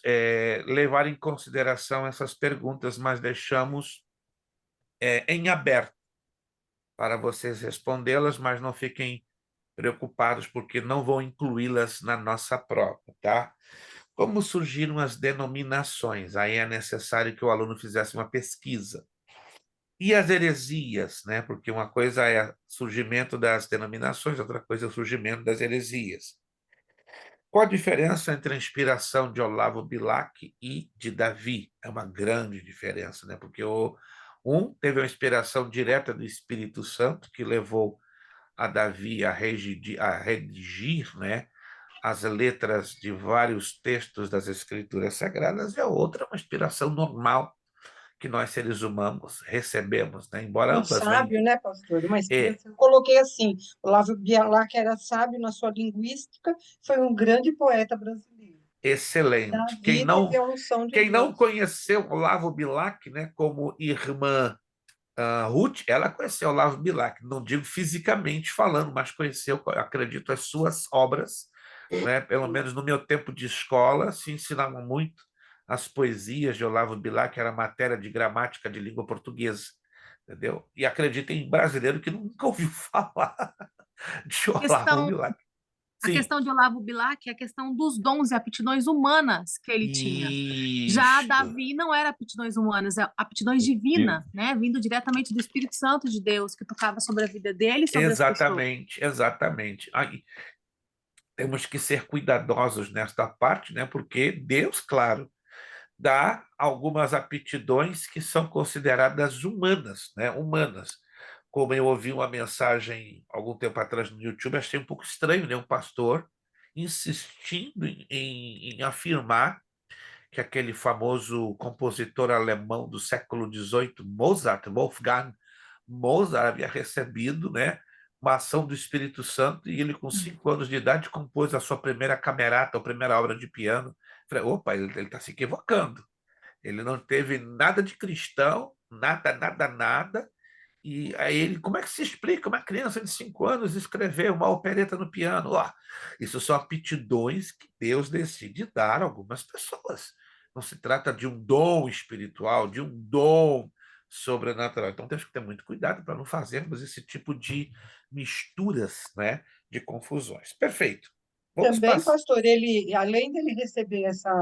levar em consideração essas perguntas, mas deixamos em aberto para vocês respondê-las, mas não fiquem preocupados, porque não vou incluí-las na nossa prova, tá? Como surgiram as denominações? Aí é necessário que o aluno fizesse uma pesquisa. E as heresias, né? Porque uma coisa é o surgimento das denominações, outra coisa é o surgimento das heresias. Qual a diferença entre a inspiração de Olavo Bilac e de Davi? É uma grande diferença, né? Porque um teve uma inspiração direta do Espírito Santo, que levou a Davi a redigir, né, as letras de vários textos das Escrituras Sagradas, e a outra uma inspiração normal que nós, seres humanos, recebemos, né? Embora ambas
sábio, né, pastor? Mas eu coloquei assim, Olavo Bilac era sábio na sua linguística, foi um grande poeta brasileiro.
Excelente.
Davi
Quem não
teve a unção de
quem não
Deus.
conheceu Olavo Bilac, né, como irmã A Ruth, ela conheceu Olavo Bilac, não digo fisicamente falando, mas conheceu, acredito, as suas obras, né? Pelo menos no meu tempo de escola, se ensinavam muito as poesias de Olavo Bilac, era matéria de gramática de língua portuguesa, entendeu? E acreditem em brasileiro que nunca ouviu falar de Olavo
Questão
Bilac.
A
Sim,
questão de Olavo Bilac é a questão dos dons e aptidões humanas que ele tinha. Já
isto.
Davi não era aptidões humanas, é aptidões
E
divinas, né? Vindo diretamente do Espírito Santo de Deus, que tocava sobre a vida dele e sobre as pessoas.
Exatamente, exatamente. Aí, temos que ser cuidadosos nesta parte, né? Porque Deus, claro, dá algumas aptidões que são consideradas humanas, né? Humanas. Como eu ouvi uma mensagem algum tempo atrás no YouTube, achei um pouco estranho, né? Um pastor insistindo em afirmar que aquele famoso compositor alemão do século XVIII, Mozart, Wolfgang Mozart, havia recebido, né, uma ação do Espírito Santo e ele, com 5 anos de idade, compôs a sua primeira camerata, a primeira obra de piano. Falei, opa, ele está se equivocando. Ele não teve nada de cristão, nada, nada, nada. E aí ele, como é que se explica uma criança de 5 anos escrever uma opereta no piano? Ó, isso são aptidões que Deus decide dar a algumas pessoas. Não se trata de um dom espiritual, de um dom sobrenatural. Então temos que ter muito cuidado para não fazermos esse tipo de misturas, né, de confusões. Perfeito. Vamos
Também,
passar.
pastor, ele, além dele receber essa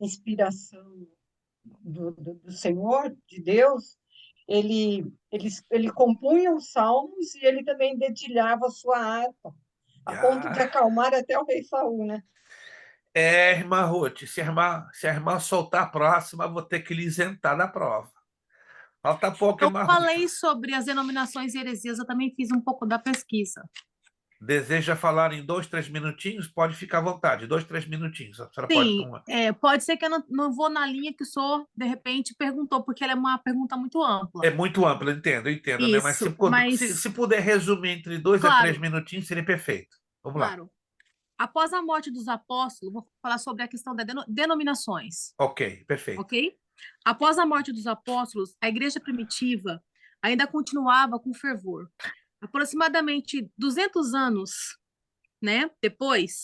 inspiração do Senhor, de Deus, ele compunha os salmos e ele também dedilhava a sua harpa, a ponto de
Ah,
acalmar até o rei Saul, né?
irmã Ruth, se a irmã soltar a próxima, vou ter que lhe isentar da prova. Falta pouco,
Eu
irmã Ruth.
falei sobre as denominações e heresias, eu também fiz um pouco da pesquisa.
Deseja falar em 2, 3 minutinhos? Pode ficar à vontade. 2, 3 minutinhos. A senhora pode
Sim,
tomar.
pode ser que eu não vou na linha que o senhor, de repente, perguntou, porque ela é uma pergunta muito ampla.
É muito amplo, entendo, né? Mas se,
Isso, mas,
se puder resumir entre 2 a 3 minutinhos, seria perfeito. Vamos lá.
claro, após a morte dos apóstolos, vou falar sobre a questão das denominações,
Ok, perfeito.
ok? Após a morte dos apóstolos, a igreja primitiva ainda continuava com fervor. Aproximadamente 200 anos, né, depois,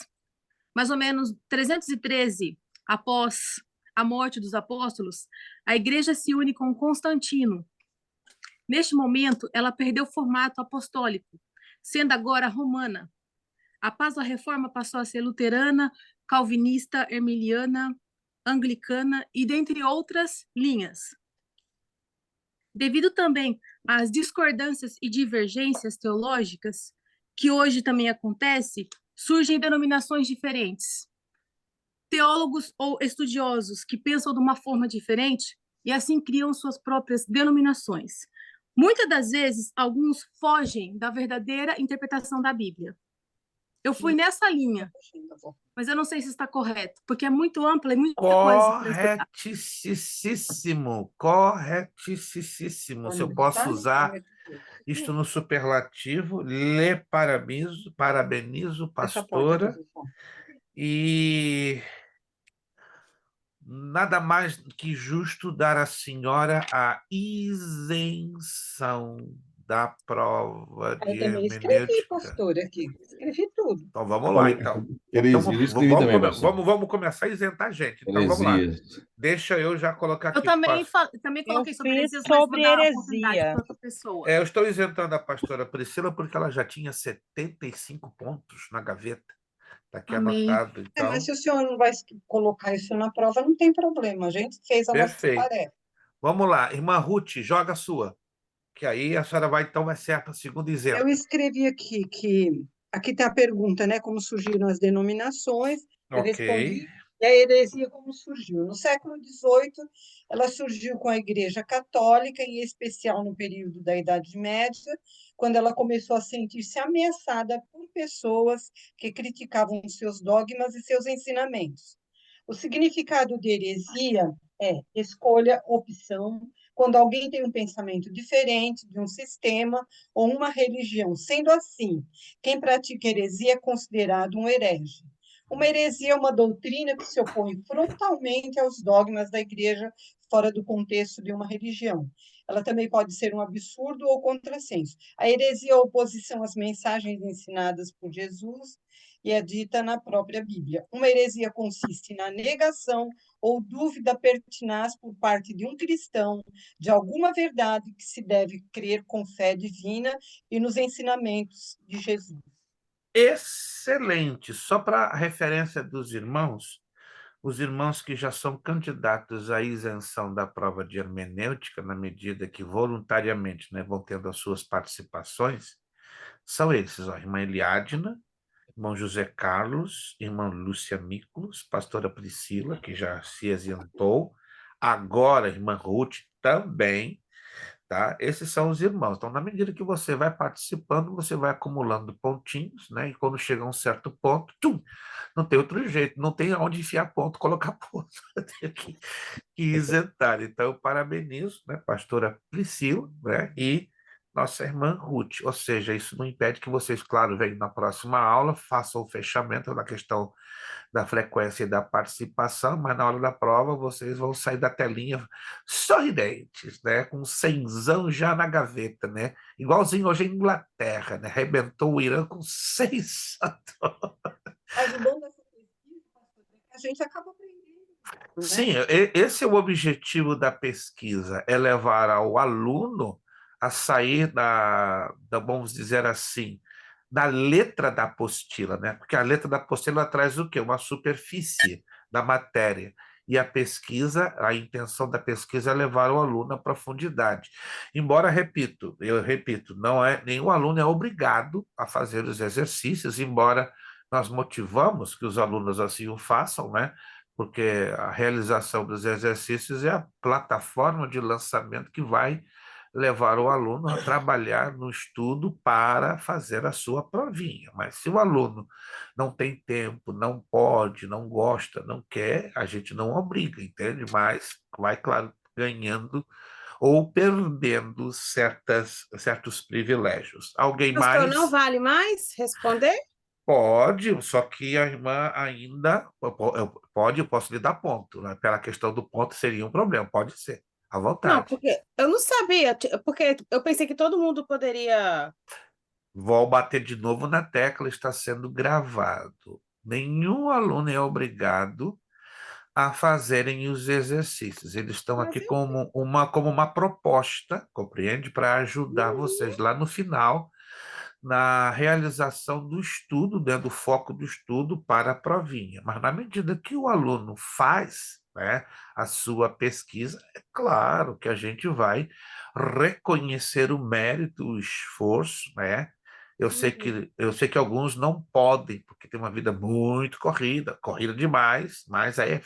mais ou menos 313 após a morte dos apóstolos, a igreja se une com Constantino. Neste momento, ela perdeu o formato apostólico, sendo agora romana. Após a reforma, passou a ser luterana, calvinista, herminiana, anglicana e dentre outras linhas. Devido também às discordâncias e divergências teológicas, que hoje também acontece, surgem denominações diferentes. Teólogos ou estudiosos que pensam de uma forma diferente e assim criam suas próprias denominações. Muitas das vezes, alguns fogem da verdadeira interpretação da Bíblia. Eu fui nessa linha, mas eu não sei se está correto, porque é muito ampla e muita coisa para estudar.
Corretíssimo, corretíssimo. Se eu posso usar isto no superlativo, lhe parabenizo,
Essa porta,
pastora, e nada mais que justo dar à senhora a isenção da prova
eu
de
também escrevi,
hermenêutica.
pastor, aqui. Escrevi tudo.
Então vamos lá,
falei,
então. Então
heresia, eu escrevi
vamos,
também, pastor.
vamos começar a isentar a gente. Então vamos lá.
Heresias.
Deixa eu já colocar
Eu
aqui.
também
Eu
coloquei sobre
fiz
heresias, mas vou
sobre
dar a oportunidade
heresia.
para outra pessoa.
Eu estou isentando a pastora Priscila porque ela já tinha 75 pontos na gaveta. Está aqui
Amém.
anotado,
Mas
então.
se o senhor não vai colocar isso na prova, não tem problema. A gente fez a nossa
Perfeito.
tarefa.
Vamos lá, irmã Ruth, joga a sua. Que aí a senhora vai, então, vai ser a segunda isenta.
Eu escrevi aqui que aqui tem a pergunta, né? Como surgiram as denominações? Eu
Ok.
respondi. E a heresia como surgiu? No século XVIII, ela surgiu com a Igreja Católica, em especial no período da Idade Média, quando ela começou a sentir-se ameaçada por pessoas que criticavam seus dogmas e seus ensinamentos. O significado de heresia é escolha, opção, quando alguém tem um pensamento diferente de um sistema ou uma religião. Sendo assim, quem pratica heresia é considerado um herege. Uma heresia é uma doutrina que se opõe frontalmente aos dogmas da igreja fora do contexto de uma religião. ela também pode ser um absurdo ou contrassenso. A heresia é a oposição às mensagens ensinadas por Jesus e é dita na própria Bíblia. Uma heresia consiste na negação ou dúvida pertinaz por parte de um cristão de alguma verdade que se deve crer com fé divina e nos ensinamentos de Jesus.
Excelente. Só para a referência dos irmãos, os irmãos que já são candidatos à isenção da prova de hermenêutica, na medida que voluntariamente, né, vão tendo as suas participações, são esses, ó, irmã Eliádna, irmão José Carlos, irmã Lúcia Miklos, pastora Priscila, que já se isentou, agora irmã Ruth também, tá? Esses são os irmãos. Então, na medida que você vai participando, você vai acumulando pontinhos, né? E quando chega a um certo ponto, tchum, não tem outro jeito, não tem onde enfiar ponto, colocar ponto, tem que isentar. Então, eu parabenizo, né, pastora Priscila, né, e nossa irmã Ruth. Ou seja, isso não impede que vocês, claro, venham na próxima aula, façam o fechamento da questão da frequência e da participação, mas na hora da prova vocês vão sair da telinha sorridentes, né, com 100zão já na gaveta, né, igualzinho hoje em Inglaterra, né, arrebentou o Irã com 6.
Mas o bom dessa pesquisa, pastor, é que a gente acaba aprendendo, né?
Sim, esse é o objetivo da pesquisa, é levar ao aluno a sair vamos dizer assim, da letra da apostila, né? Porque a letra da apostila traz o quê? Uma superfície da matéria. E a pesquisa, a intenção da pesquisa é levar o aluno à profundidade. Embora, eu repito, nenhum aluno é obrigado a fazer os exercícios, embora nós motivamos que os alunos assim o façam, né? Porque a realização dos exercícios é a plataforma de lançamento que vai levar o aluno a trabalhar no estudo para fazer a sua provinha. Mas se o aluno não tem tempo, não pode, não gosta, não quer, a gente não obriga, entende? Mas vai, claro, ganhando ou perdendo certos privilégios. Alguém
Pastor,
mais?
não vale mais responder?
Pode, só que a irmã ainda eu posso lhe dar ponto, né? Pela questão do ponto seria um problema, pode ser, à
Não,
vontade.
porque eu não sabia, porque eu pensei que todo mundo poderia.
Vou bater de novo na tecla, está sendo gravado. Nenhum aluno é obrigado a fazerem os exercícios. Eles estão
Mas
aqui
eu.
como uma proposta, compreende? Para ajudar vocês lá no final, na realização do estudo, né, do foco do estudo para a provinha. Mas na medida que o aluno faz, né, a sua pesquisa, é claro que a gente vai reconhecer o mérito, o esforço, né? Eu sei que alguns não podem, porque tem uma vida muito corrida demais, mas aí é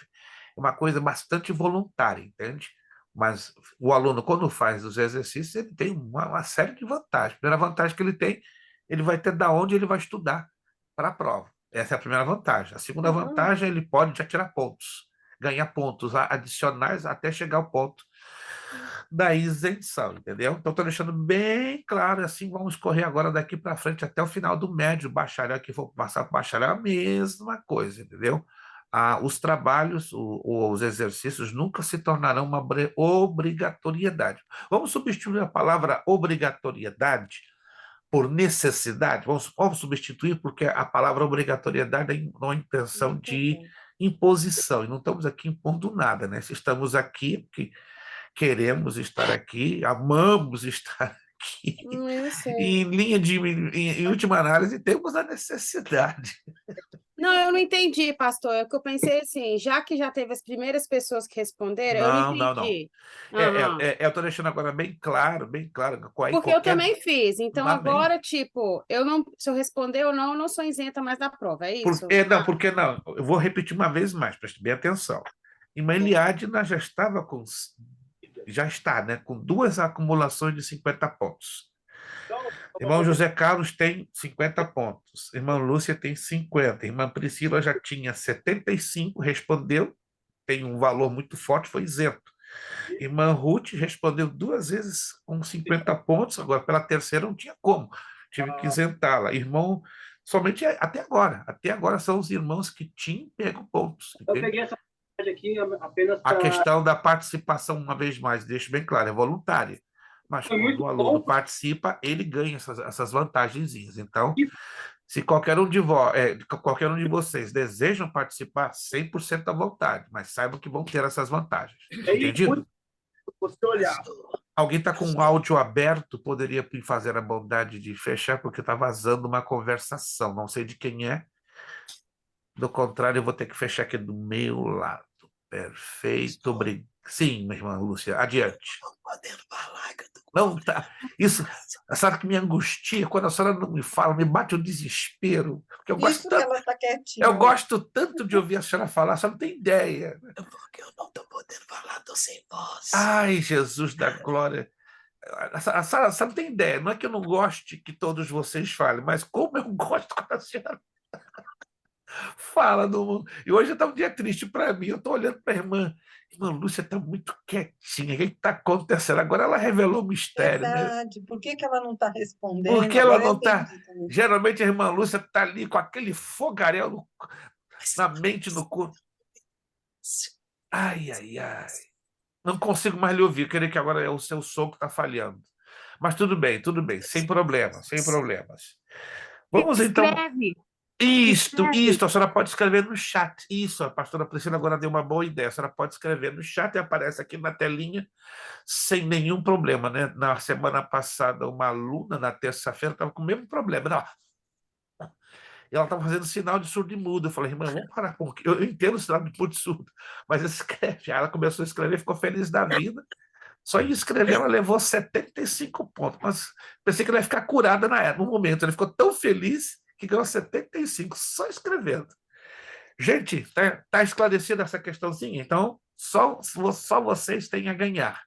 uma coisa bastante voluntária, entende? Mas o aluno, quando faz os exercícios, ele tem uma série de vantagens. A primeira vantagem que ele tem, ele vai ter da onde ele vai estudar para a prova. Essa é a primeira vantagem. A segunda
Uhum.
vantagem, ele pode já tirar pontos, ganhar pontos adicionais até chegar ao ponto da isenção, entendeu? Então, estou deixando bem claro, assim, vamos correr agora daqui para frente até o final do médio, bacharel, que for passar para o bacharel, a mesma coisa, entendeu? Os trabalhos, os exercícios nunca se tornarão uma obrigatoriedade. Vamos substituir a palavra obrigatoriedade por necessidade, vamos substituir, porque a palavra obrigatoriedade é uma intenção de imposição, e não estamos aqui impondo nada, né? Se estamos aqui, porque queremos estar aqui, amamos estar aqui,
Eu sei.
e em última análise, temos a necessidade.
Não, eu não entendi, pastor. É que eu pensei assim, já que já teve as primeiras pessoas que responderam, eu não
Não, não, não.
entendi. Aham.
Eu estou deixando agora bem claro, aí
Porque eu
qualquer.
também fiz. Então,
Amém.
agora, tipo, eu não, se eu responder ou não, eu não sou isenta mais da prova, é isso?
Não, porque não? Eu vou repetir uma vez mais, preste bem atenção. Irmã Eliádna já está, né, com 2 acumulações de 50 pontos. Irmão José Carlos tem 50 pontos. Irmã Lúcia tem 50. Irmã Priscila já tinha 75, respondeu, tem um valor muito forte, foi isento. Irmã Ruth respondeu 2 vezes com 50 pontos, agora pela terceira não tinha como, tive que isentá-la. Irmão, somente até agora são os irmãos que tinham pego pontos.
Eu peguei essa parte aqui apenas
A
para.
questão da participação, uma vez mais, deixo bem claro, é voluntária. mas quando o aluno participa, ele ganha essas vantagenzinhas. Então, se qualquer um de vocês desejam participar, 100% à vontade, mas saibam que vão ter essas vantagens. Entendido?
Você olhar.
Alguém está com o áudio aberto, poderia me fazer a bondade de fechar, porque está vazando uma conversação. Não sei de quem é. Do contrário, eu vou ter que fechar aqui do meu lado. Perfeito, obrigado. Sim, minha irmã Lúcia, adiante. Não, tá. Isso, sabe que me angustia quando a senhora não me fala, me bate o desespero. Porque eu gosto tanto,
ela está quietinha.
eu gosto tanto de ouvir a senhora falar, a senhora não tem ideia.
Porque eu não estou podendo falar, estou sem voz.
Ai, Jesus da glória. A senhora não tem ideia. Não é que eu não goste que todos vocês falem, mas como eu gosto quando a senhora fala do mundo. E hoje está um dia triste para mim. Eu estou olhando para a irmã. Irmã Lúcia está muito quietinha. O que está acontecendo? Agora ela revelou o mistério.
Verdade.
Né?
Por que ela não está respondendo?
Porque ela
Agora
não está.
entendi também.
Geralmente a irmã Lúcia está ali com aquele fogaréu na mente, no corpo. Ai, ai, ai. Não consigo mais lhe ouvir. Querer que agora é o seu som que está falhando. Mas tudo bem, sem problemas, sem problemas. Vamos então.
Escreve.
Isso, a senhora pode escrever no chat. Isso, a pastora Priscila agora deu uma boa ideia. A senhora pode escrever no chat e aparece aqui na telinha sem nenhum problema, né? Na semana passada, uma aluna, na terça-feira, estava com o mesmo problema. Não. E ela estava fazendo sinal de surdo e mudo. Eu falei, irmã, vamos parar com isso. Eu entendo o sinal de mudo e surdo, mas escreve. Aí ela começou a escrever, ficou feliz da vida. Só em escrever, ela levou 75 pontos. Mas pensei que ela ia ficar curada no momento. Ela ficou tão feliz que ganhou 75 só escrevendo. Gente, tá esclarecida essa questãozinha? Então, só vocês têm a ganhar.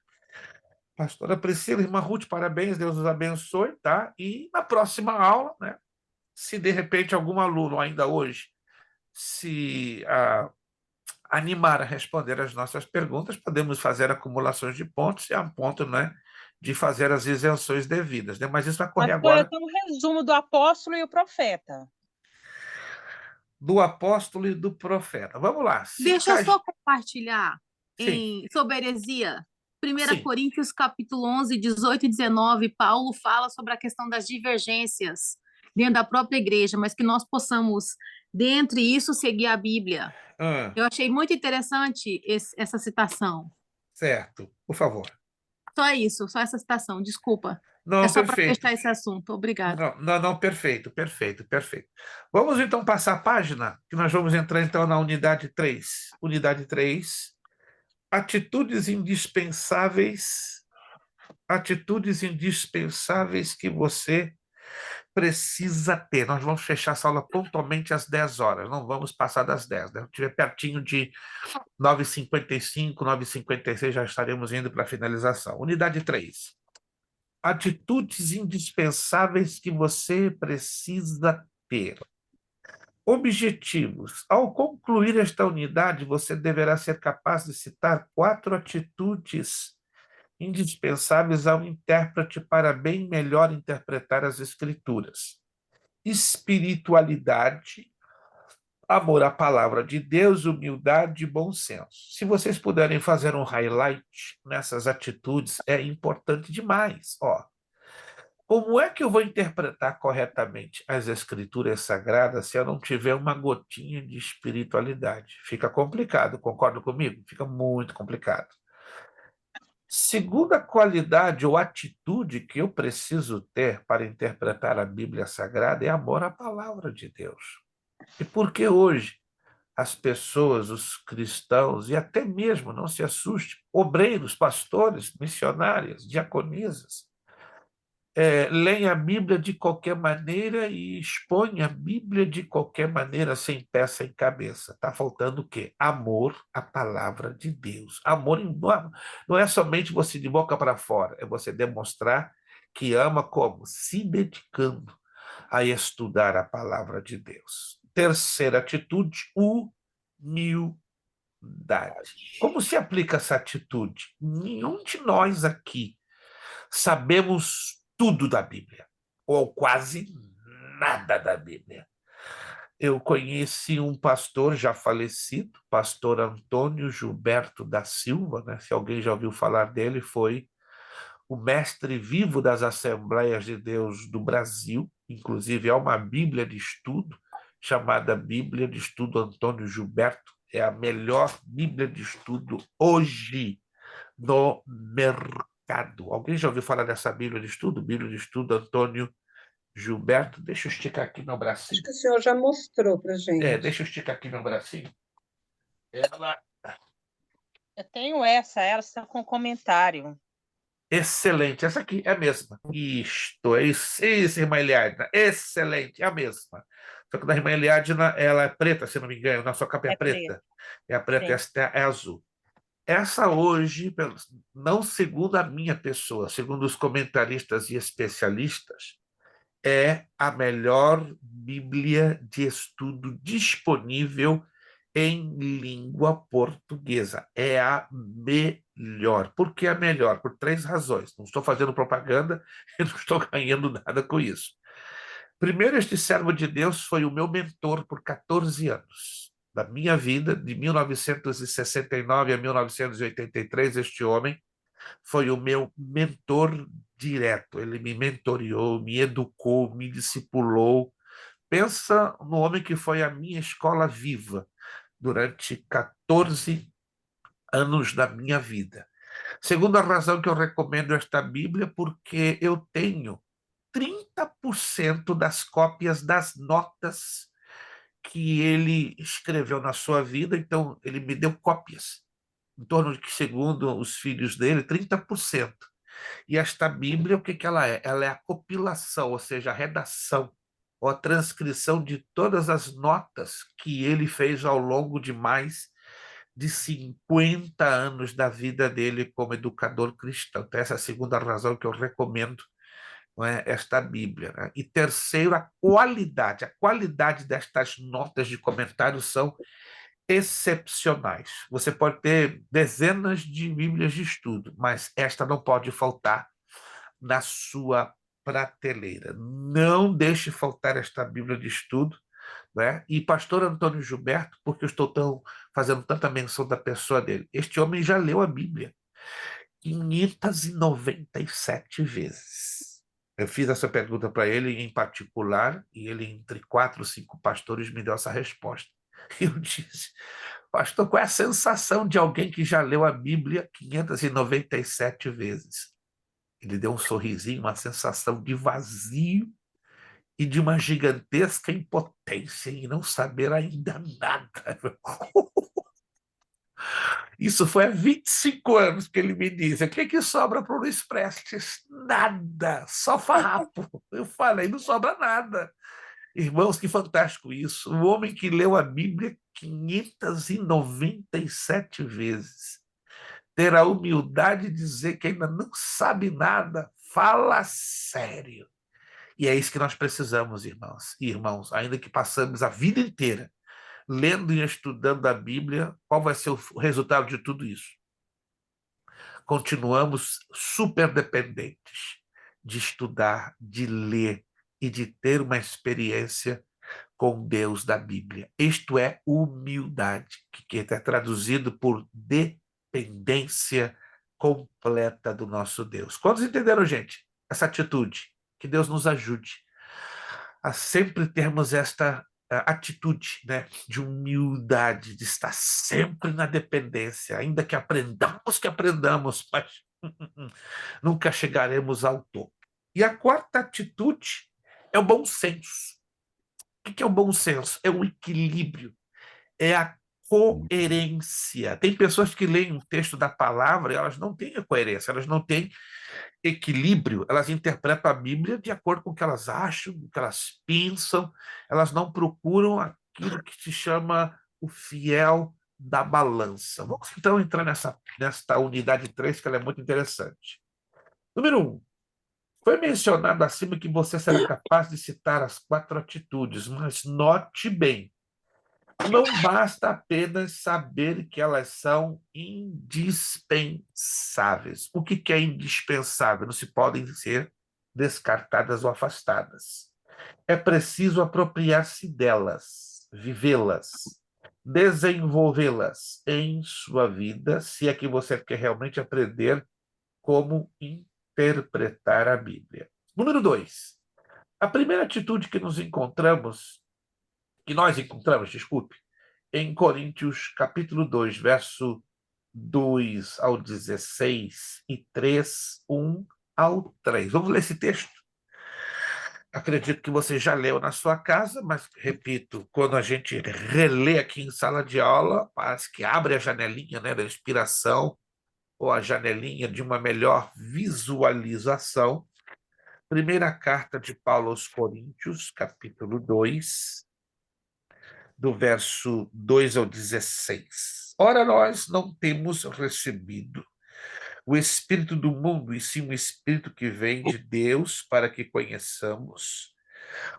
Pastora Priscila, irmã Ruth, parabéns, Deus os abençoe, tá? E na próxima aula, né, se de repente algum aluno ainda hoje se animar a responder as nossas perguntas, podemos fazer acumulações de pontos e a ponto, né, de fazer as isenções devidas, né? Mas isso vai correr agora.
Eu tenho um resumo do apóstolo e o profeta.
Do apóstolo e do profeta. Vamos lá.
Deixa eu só compartilhar sobre heresia. 1
Sim.
Coríntios, capítulo 11, 18 e 19, Paulo fala sobre a questão das divergências dentro da própria igreja, mas que nós possamos, dentre isso, seguir a Bíblia. Eu achei muito interessante essa citação.
Certo, por favor.
Só isso, só essa citação, desculpa.
Não,
é só
para
fechar esse assunto, obrigada.
Não, perfeito. Vamos então passar a página, que nós vamos entrar então na unidade 3. Unidade 3, atitudes indispensáveis que você precisa ter. Nós vamos fechar essa aula pontualmente às 10 horas, não vamos passar das 10. Né? Se estiver pertinho de 9h55, 9h56, já estaremos indo para a finalização. Unidade 3. Atitudes indispensáveis que você precisa ter. Objetivos. Ao concluir esta unidade, você deverá ser capaz de citar 4 atitudes indispensáveis ao intérprete para bem melhor interpretar as Escrituras. Espiritualidade, amor à palavra de Deus, humildade e bom senso. Se vocês puderem fazer um highlight nessas atitudes, é importante demais. Como é que eu vou interpretar corretamente as Escrituras Sagradas se eu não tiver uma gotinha de espiritualidade? Fica complicado, concorda comigo? Fica muito complicado. Segunda qualidade ou atitude que eu preciso ter para interpretar a Bíblia Sagrada é amor à palavra de Deus. E por que hoje as pessoas, os cristãos, e até mesmo, não se assuste, obreiros, pastores, missionárias, diaconisas, leem a Bíblia de qualquer maneira e expõem a Bíblia de qualquer maneira, sem pé, sem cabeça. Está faltando o quê? Amor à palavra de Deus. Amor não é somente você de boca para fora, é você demonstrar que ama como? Se dedicando a estudar a palavra de Deus. Terceira atitude, humildade. Como se aplica essa atitude? Nenhum de nós aqui sabemos tudo da Bíblia, ou quase nada da Bíblia. Eu conheci um pastor já falecido, pastor Antônio Gilberto da Silva, né? Se alguém já ouviu falar dele, foi o mestre vivo das Assembleias de Deus do Brasil. Inclusive, há uma Bíblia de estudo chamada Bíblia de Estudo Antônio Gilberto. É a melhor Bíblia de estudo hoje no mercado. Alguém já ouviu falar dessa Bíblia de estudo? Bíblia de Estudo Antônio Gilberto? Deixa eu esticar aqui meu
Acho
bracinho.
que o senhor já mostrou para gente.
Deixa eu esticar aqui meu bracinho. Ela...
Eu tenho ela está com comentário.
Excelente, essa aqui é a mesma. Isto, é isso, irmã Eliadna. Excelente, é a mesma. Só que da irmã Eliadna, ela é preta, se não me engano, na sua capa é preta. É a preta,
Sim.
esta é azul. Essa hoje, não segundo a minha pessoa, segundo os comentaristas e especialistas, é a melhor Bíblia de estudo disponível em língua portuguesa. É a melhor. Por que a melhor? Por 3 razões. Não estou fazendo propaganda e não estou ganhando nada com isso. Primeiro, este servo de Deus foi o meu mentor por 14 anos. Da minha vida, de 1969 a 1983, este homem foi o meu mentor direto. Ele me mentoreou, me educou, me discipulou. Pensa no homem que foi a minha escola viva durante 14 anos da minha vida. Segunda razão que eu recomendo esta Bíblia, porque eu tenho 30% das cópias das notas que ele escreveu na sua vida, então ele me deu cópias, em torno de que, segundo os filhos dele, 30%. E esta Bíblia, o que ela é? Ela é a compilação, ou seja, a redação, ou a transcrição de todas as notas que ele fez ao longo de mais de 50 anos da vida dele como educador cristão. Então, essa é a segunda razão que eu recomendo, não é, esta Bíblia. Né? E terceiro, a qualidade destas notas de comentários são excepcionais. Você pode ter dezenas de Bíblias de estudo, mas esta não pode faltar na sua prateleira. Não deixe faltar esta Bíblia de estudo. Né? E pastor Antônio Gilberto, porque eu estou fazendo tanta menção da pessoa dele, este homem já leu a Bíblia 597 vezes. Eu fiz essa pergunta para ele em particular, e ele, entre 4 ou 5 pastores, me deu essa resposta. Eu disse, pastor, qual é a sensação de alguém que já leu a Bíblia 597 vezes? Ele deu um sorrisinho, uma sensação de vazio e de uma gigantesca impotência em não saber ainda nada. Isso foi há 25 anos que ele me diz. O que sobra para o Luiz Prestes? Nada, só farrapo. Eu falei, não sobra nada. Irmãos, que fantástico isso. O homem que leu a Bíblia 597 vezes ter a humildade de dizer que ainda não sabe nada, fala sério. E é isso que nós precisamos, irmãos e irmãos, ainda que passamos a vida inteira lendo e estudando a Bíblia, qual vai ser o resultado de tudo isso? Continuamos super dependentes de estudar, de ler e de ter uma experiência com Deus da Bíblia. Isto é humildade, que é traduzido por dependência completa do nosso Deus. Quantos entenderam, gente, essa atitude? Que Deus nos ajude a sempre termos esta atitude, né, de humildade, de estar sempre na dependência, ainda que aprendamos, mas nunca chegaremos ao topo. E a quarta atitude é o bom senso. O que é o bom senso? É o equilíbrio, é a coerência. Tem pessoas que leem um texto da palavra e elas não têm a coerência, elas não têm equilíbrio, elas interpretam a Bíblia de acordo com o que elas acham, o que elas pensam, elas não procuram aquilo que se chama o fiel da balança. Vamos então entrar nesta unidade 3, que ela é muito interessante. Número 1. Foi mencionado acima que você será capaz de citar as 4 atitudes, mas note bem, não basta apenas saber que elas são indispensáveis. O que é indispensável? Não se podem ser descartadas ou afastadas. É preciso apropriar-se delas, vivê-las, desenvolvê-las em sua vida, se é que você quer realmente aprender como interpretar a Bíblia. Número 2. A primeira atitude que nós encontramos, desculpe, em Coríntios, capítulo 2, verso 2 ao 16 e 3, 1 ao 3. Vamos ler esse texto? Acredito que você já leu na sua casa, mas, repito, quando a gente relê aqui em sala de aula, parece que abre a janelinha, né, da inspiração, ou a janelinha de uma melhor visualização. Primeira carta de Paulo aos Coríntios, capítulo 2, do verso 2 ao 16. Ora, nós não temos recebido o Espírito do mundo, e sim o Espírito que vem de Deus, para que conheçamos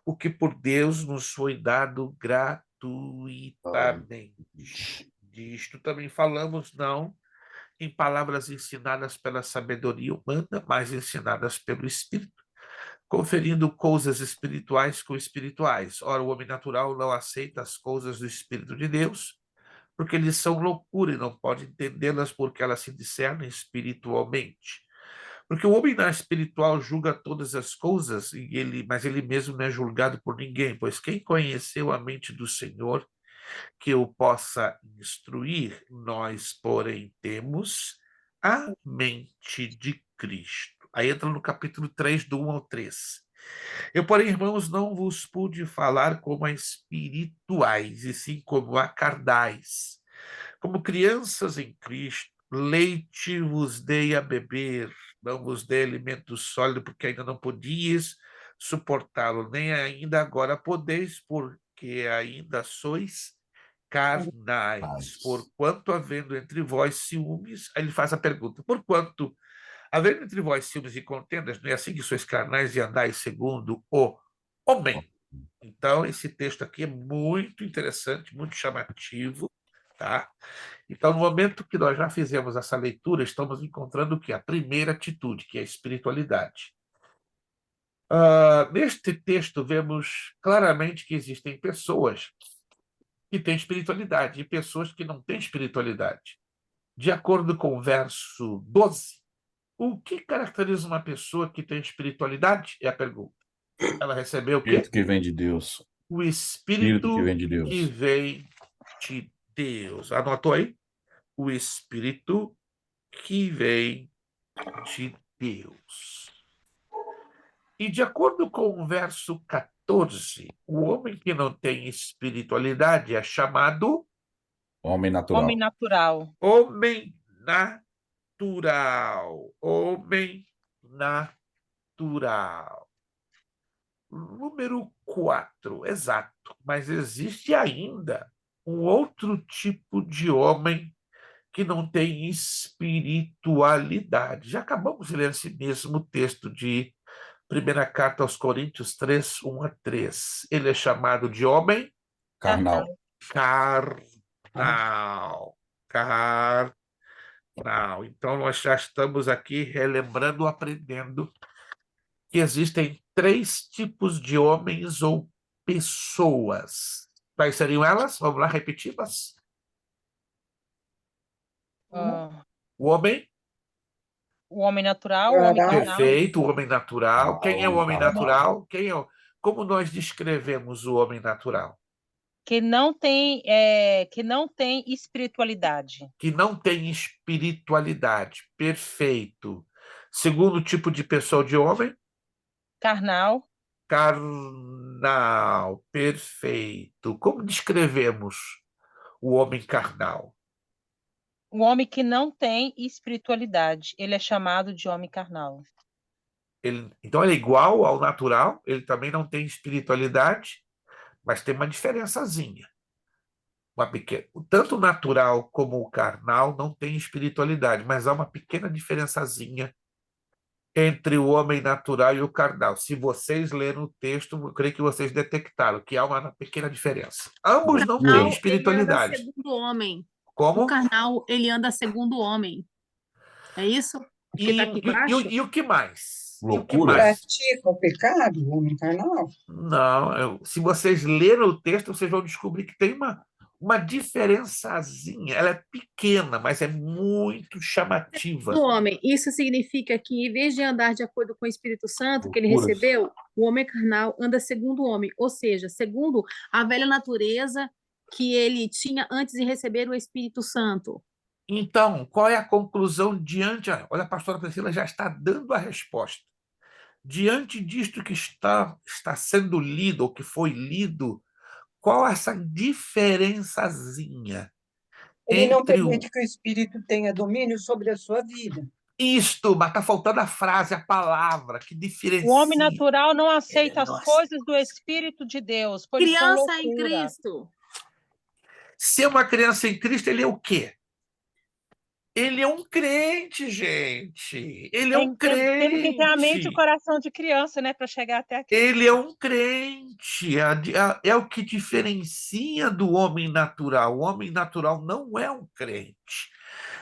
o que por Deus nos foi dado gratuitamente. Disto também falamos, não em palavras ensinadas pela sabedoria humana, mas ensinadas pelo Espírito, conferindo coisas espirituais com espirituais. Ora, o homem natural não aceita as coisas do Espírito de Deus, porque eles são loucura e não pode entendê-las porque elas se discernem espiritualmente. Porque o homem não é espiritual julga todas as coisas, mas ele mesmo não é julgado por ninguém, pois quem conheceu a mente do Senhor que o possa instruir? Nós, porém, temos a mente de Cristo. Aí entra no capítulo 3, do 1 ao 3. Eu, porém, irmãos, não vos pude falar como a espirituais, e sim como a carnais. Como crianças em Cristo, leite vos dei a beber, não vos dei alimento sólido, porque ainda não podias suportá-lo, nem ainda agora podeis, porque ainda sois carnais. Porquanto, havendo entre vós ciúmes, aí ele faz a pergunta, porquanto, havendo entre vós ciúmes e contendas, não é assim que sois carnais e andais segundo o homem? Então, esse texto aqui é muito interessante, muito chamativo, tá? Então, no momento que nós já fizemos essa leitura, estamos encontrando o que? A primeira atitude, que é a espiritualidade. Neste texto, vemos claramente que existem pessoas que têm espiritualidade e pessoas que não têm espiritualidade. De acordo com o verso 12, o que caracteriza uma pessoa que tem espiritualidade? É a pergunta. Ela recebeu o quê?
Espírito que vem de Deus.
O Espírito
que vem de Deus.
que vem de Deus. Anotou aí? O Espírito que vem de Deus. E de acordo com o verso 14, o homem que não tem espiritualidade é chamado
Homem natural.
Homem natural.
homem natural. Homem natural. Número 4, exato. Mas existe ainda um outro tipo de homem que não tem espiritualidade. Já acabamos de ler esse mesmo texto de Primeira Carta aos Coríntios 3, 1 a 3. Ele é chamado de homem
Carnal.
carnal. Carnal. Então, nós já estamos aqui relembrando, aprendendo que existem 3 tipos de homens ou pessoas. Quais seriam elas? Vamos lá, repeti-las. O homem?
O homem natural, o homem carnal.
Perfeito, o homem natural. Quem é o homem natural? Como nós descrevemos o homem natural?
Que não tem espiritualidade.
Que não tem espiritualidade. Perfeito. Segundo tipo de pessoa de homem?
Carnal.
Carnal. Perfeito. Como descrevemos o homem carnal?
O homem que não tem espiritualidade, ele é chamado de homem carnal.
Então, ele é igual ao natural, ele também não tem espiritualidade, mas tem uma diferençazinha. Tanto o natural como o carnal não tem espiritualidade, mas há uma pequena diferençazinha entre o homem natural e o carnal. Se vocês leram o texto, eu creio que vocês detectaram que há uma pequena diferença. Ambos não têm espiritualidade.
Ele anda segundo o homem.
Como?
O carnal, ele anda segundo o homem. É isso?
E o que mais?
Loucura.
Pratica o pecado, o homem carnal?
Não, se vocês leram o texto, vocês vão descobrir que tem uma diferençazinha. Ela é pequena, mas é muito chamativa.
Do homem, isso significa que, em vez de andar de acordo com o Espírito Santo que ele
Loucuras.
recebeu, o homem carnal anda segundo o homem, ou seja, segundo a velha natureza que ele tinha antes de receber o Espírito Santo.
Então, qual é a conclusão diante... Olha, a pastora Priscila já está dando a resposta. Diante disto que está sendo lido, ou que foi lido, qual essa diferençazinha
Ele não
entre o...
permite que o Espírito tenha domínio sobre a sua vida.
Isto, mas está faltando a frase, a palavra, que diferencia.
O homem natural não aceita as
Nossa.
coisas do Espírito de Deus, pois são
Criança em
loucura.
Cristo.
Ser uma criança em Cristo, ele é o quê? Ele é um crente, gente. Ele é um
Temos que ter a mente e
crente.
o coração de criança, né, para chegar até aqui.
Ele é um crente. É o que diferencia do homem natural. O homem natural não é um crente,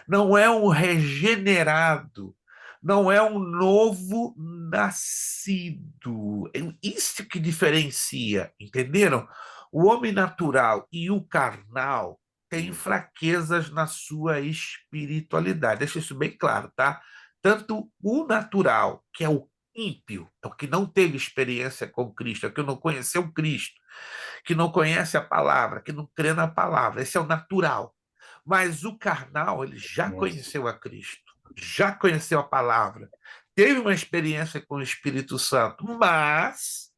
não é um regenerado, não é um novo nascido. É isso que diferencia, entenderam? O homem natural e o carnal têm fraquezas na sua espiritualidade. Deixa isso bem claro, tá? Tanto o natural, que é o ímpio, é o que não teve experiência com Cristo, é o que não conheceu Cristo, que não conhece a palavra, que não crê na palavra. Esse é o natural. Mas o carnal, ele já conheceu a Cristo, já conheceu a palavra, teve uma experiência com o Espírito Santo, mas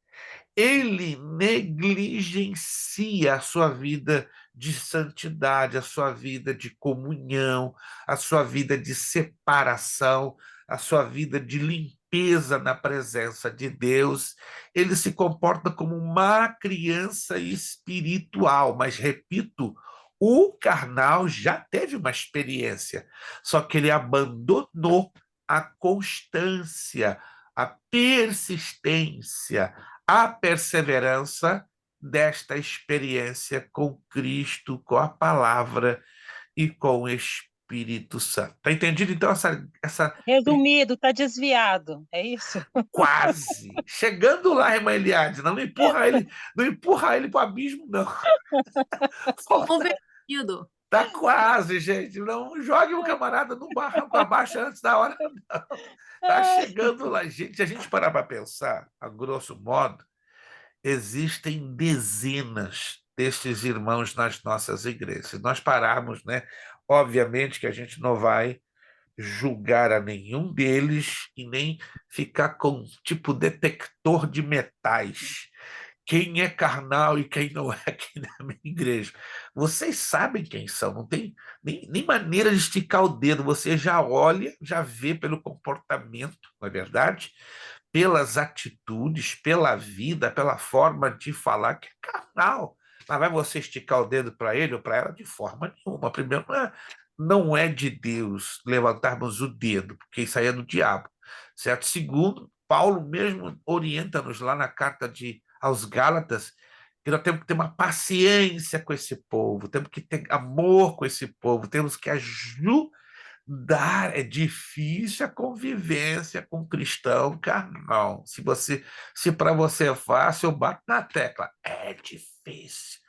ele negligencia a sua vida de santidade, a sua vida de comunhão, a sua vida de separação, a sua vida de limpeza na presença de Deus. Ele se comporta como uma criança espiritual, mas, repito, o carnal já teve uma experiência, só que ele abandonou a constância, a persistência, a perseverança desta experiência com Cristo, com a palavra e com o Espírito Santo. Está entendido? Então, essa...
Resumido, está desviado, é isso?
Quase. Chegando lá, irmã Eliade, não empurra ele para o abismo, não.
Convertido.
Tá quase, gente. Não jogue o camarada no barranco abaixo antes da hora, não. Tá chegando lá. Gente, se a gente parar para pensar, a grosso modo, existem dezenas destes irmãos nas nossas igrejas. Se nós pararmos, né? Obviamente que a gente não vai julgar a nenhum deles e nem ficar com tipo detector de metais. Quem é carnal e quem não é aqui na minha igreja. Vocês sabem quem são, não tem nem maneira de esticar o dedo. Você já olha, já vê pelo comportamento, não é verdade? Pelas atitudes, pela vida, pela forma de falar, que é carnal. Mas vai você esticar o dedo para ele ou para ela? De forma nenhuma. Primeiro, não é de Deus levantarmos o dedo, porque isso aí é do diabo, certo? Segundo, Paulo mesmo orienta-nos lá na carta aos Gálatas, que nós temos que ter uma paciência com esse povo, temos que ter amor com esse povo, temos que ajudar. É difícil a convivência com o cristão carnal. Se para você é fácil, eu bato na tecla. É difícil.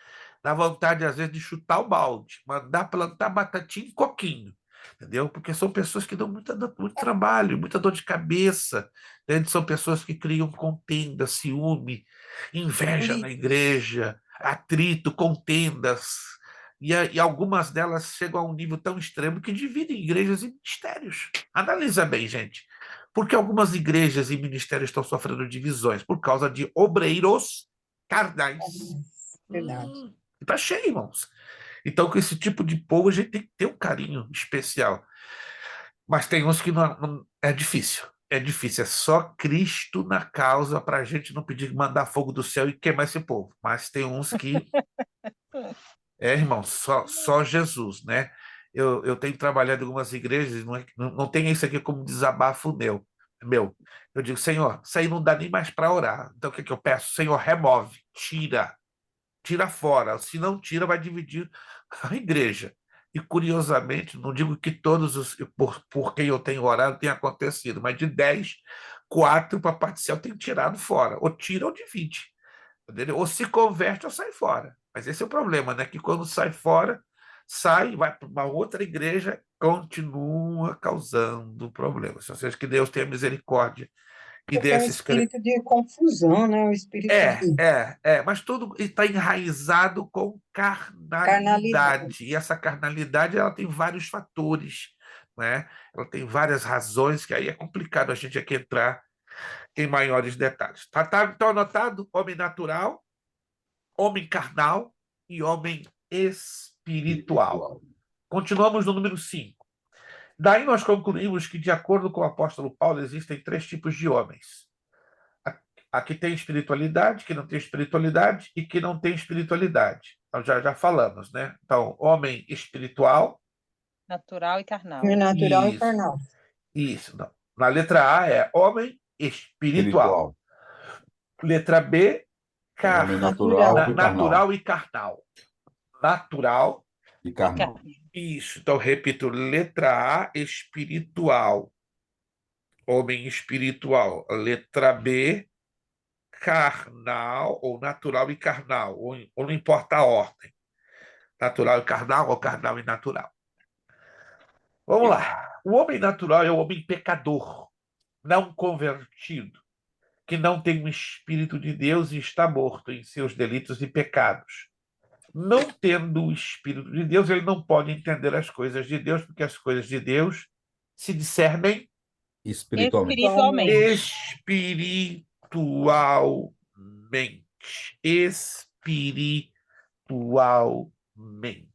Dá vontade, às vezes, de chutar o balde, mandar plantar batatinha e coquinho, entendeu? Porque são pessoas que dão muito trabalho, muita dor de cabeça, entende? São pessoas que criam contenda, ciúme, inveja na igreja, atrito, contendas, e algumas delas chegam a um nível tão extremo que dividem igrejas e ministérios. Analisa bem, gente. Porque algumas igrejas e ministérios estão sofrendo divisões por causa de obreiros carnais.
Verdade.
Está cheio, irmãos. Então, com esse tipo de povo, a gente tem que ter um carinho especial. Mas tem uns que não é difícil. É difícil. É só Cristo na causa para a gente não pedir mandar fogo do céu e queimar esse povo. Mas tem uns que... irmão, só Jesus, né? Eu tenho trabalhado em algumas igrejas, não tem isso aqui como desabafo meu. Eu digo, Senhor, isso aí não dá nem mais para orar. Então, o que eu peço? Senhor, remove, tira fora. Se não tira, vai dividir a igreja. E, curiosamente, não digo que todos por quem eu tenho orado tenha acontecido, mas de 10, 4 para parte do céu tem tirado fora. Ou tira ou divide. Entendeu? Ou se converte ou sai fora. Mas esse é o problema, né? Que quando sai fora, sai, vai para uma outra igreja, continua causando problemas. Ou seja, que Deus tenha misericórdia e
Porque é um
desses
espírito de confusão, né? Um espírito de
mas tudo está enraizado com
carnalidade.
carnalidade. E essa carnalidade ela tem vários fatores, né? Ela tem várias razões, que aí é complicado a gente aqui entrar em maiores detalhes. Então, anotado: homem natural, homem carnal e homem espiritual. Continuamos no número 5. Daí nós concluímos que, de acordo com o apóstolo Paulo, existem 3 tipos de homens: a que tem espiritualidade, que não tem espiritualidade e que não tem espiritualidade. Então, já falamos, né? Então, homem espiritual.
Natural e carnal.
Homem natural e
Isso,
carnal.
isso. Não. Na letra A é homem espiritual. Letra B,
Homem natural e carnal.
natural e carnal. Natural
E carnal.
Isso. Então, repito: letra A, espiritual. Homem espiritual. Letra B, carnal, ou natural e carnal, ou não importa a ordem. Natural e carnal, ou carnal e natural. Vamos lá. O homem natural é o homem pecador, não convertido, que não tem o Espírito de Deus e está morto em seus delitos e pecados. Não tendo o Espírito de Deus, ele não pode entender as coisas de Deus, porque as coisas de Deus se discernem
Espiritualmente.
espiritualmente. Espiritualmente.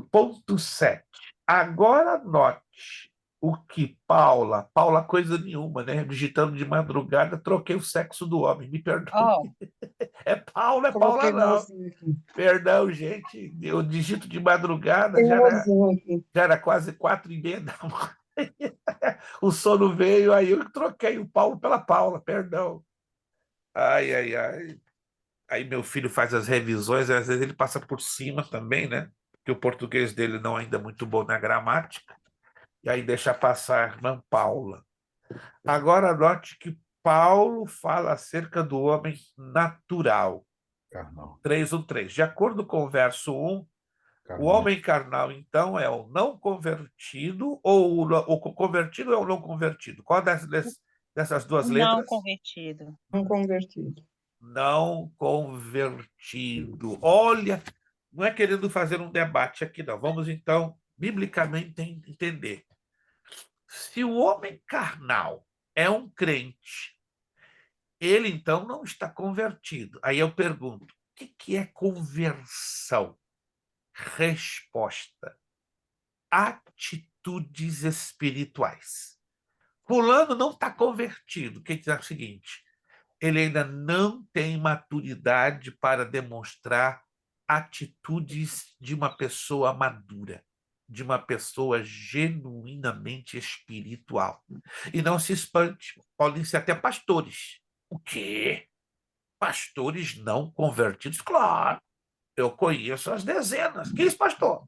Ponto 7. Agora note o que Paula coisa nenhuma, né? Digitando de madrugada, troquei o sexo do homem, me perdoe. É Paula
Coloquei
não.
vozinho aqui.
Perdão, gente, eu digito de madrugada,
Tem
já
vozinho aqui.
era quase 4h30 da manhã. O sono veio, aí eu troquei o Paulo pela Paula, perdão. Ai, ai, ai. Aí meu filho faz as revisões, às vezes ele passa por cima também, né? Porque o português dele não é ainda muito bom na gramática. E aí deixa passar a irmã Paula. Agora note que Paulo fala acerca do homem natural.
Carnal.
3:1:3. De acordo com o verso 1, o homem carnal, então, é o não convertido, ou o convertido é o não convertido? Qual dessas duas letras?
Não convertido.
Não convertido.
Não convertido. Olha, não é querendo fazer um debate aqui, não. Vamos, então, biblicamente entender. Se o homem carnal é um crente, ele, então, não está convertido. Aí eu pergunto: o que é conversão? Resposta: atitudes espirituais. Fulano não está convertido. Quer dizer o seguinte: ele ainda não tem maturidade para demonstrar atitudes de uma pessoa madura, de uma pessoa genuinamente espiritual. E não se espante, podem ser até pastores. O quê? Pastores não convertidos? Claro, eu conheço as dezenas. Quem é esse pastor?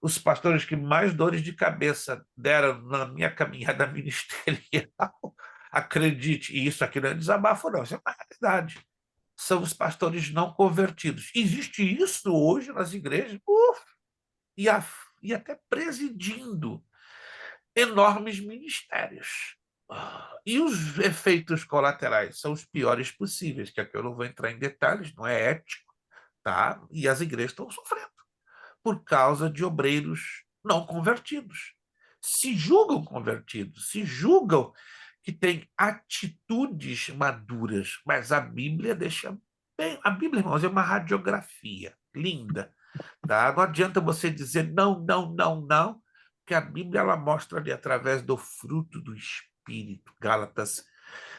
Os pastores que mais dores de cabeça deram na minha caminhada ministerial, acredite, e isso aqui não é desabafo, não, isso é uma realidade, são os pastores não convertidos. Existe isso hoje nas igrejas, e até presidindo enormes ministérios. E os efeitos colaterais são os piores possíveis, que aqui eu não vou entrar em detalhes, não é ético, tá? E as igrejas estão sofrendo por causa de obreiros não convertidos. Se julgam convertidos, se julgam que têm atitudes maduras, mas a Bíblia deixa bem. A Bíblia, irmãos, é uma radiografia linda. Tá? Não adianta você dizer não, não, não, não, que a Bíblia ela mostra ali através do fruto do Espírito. Gálatas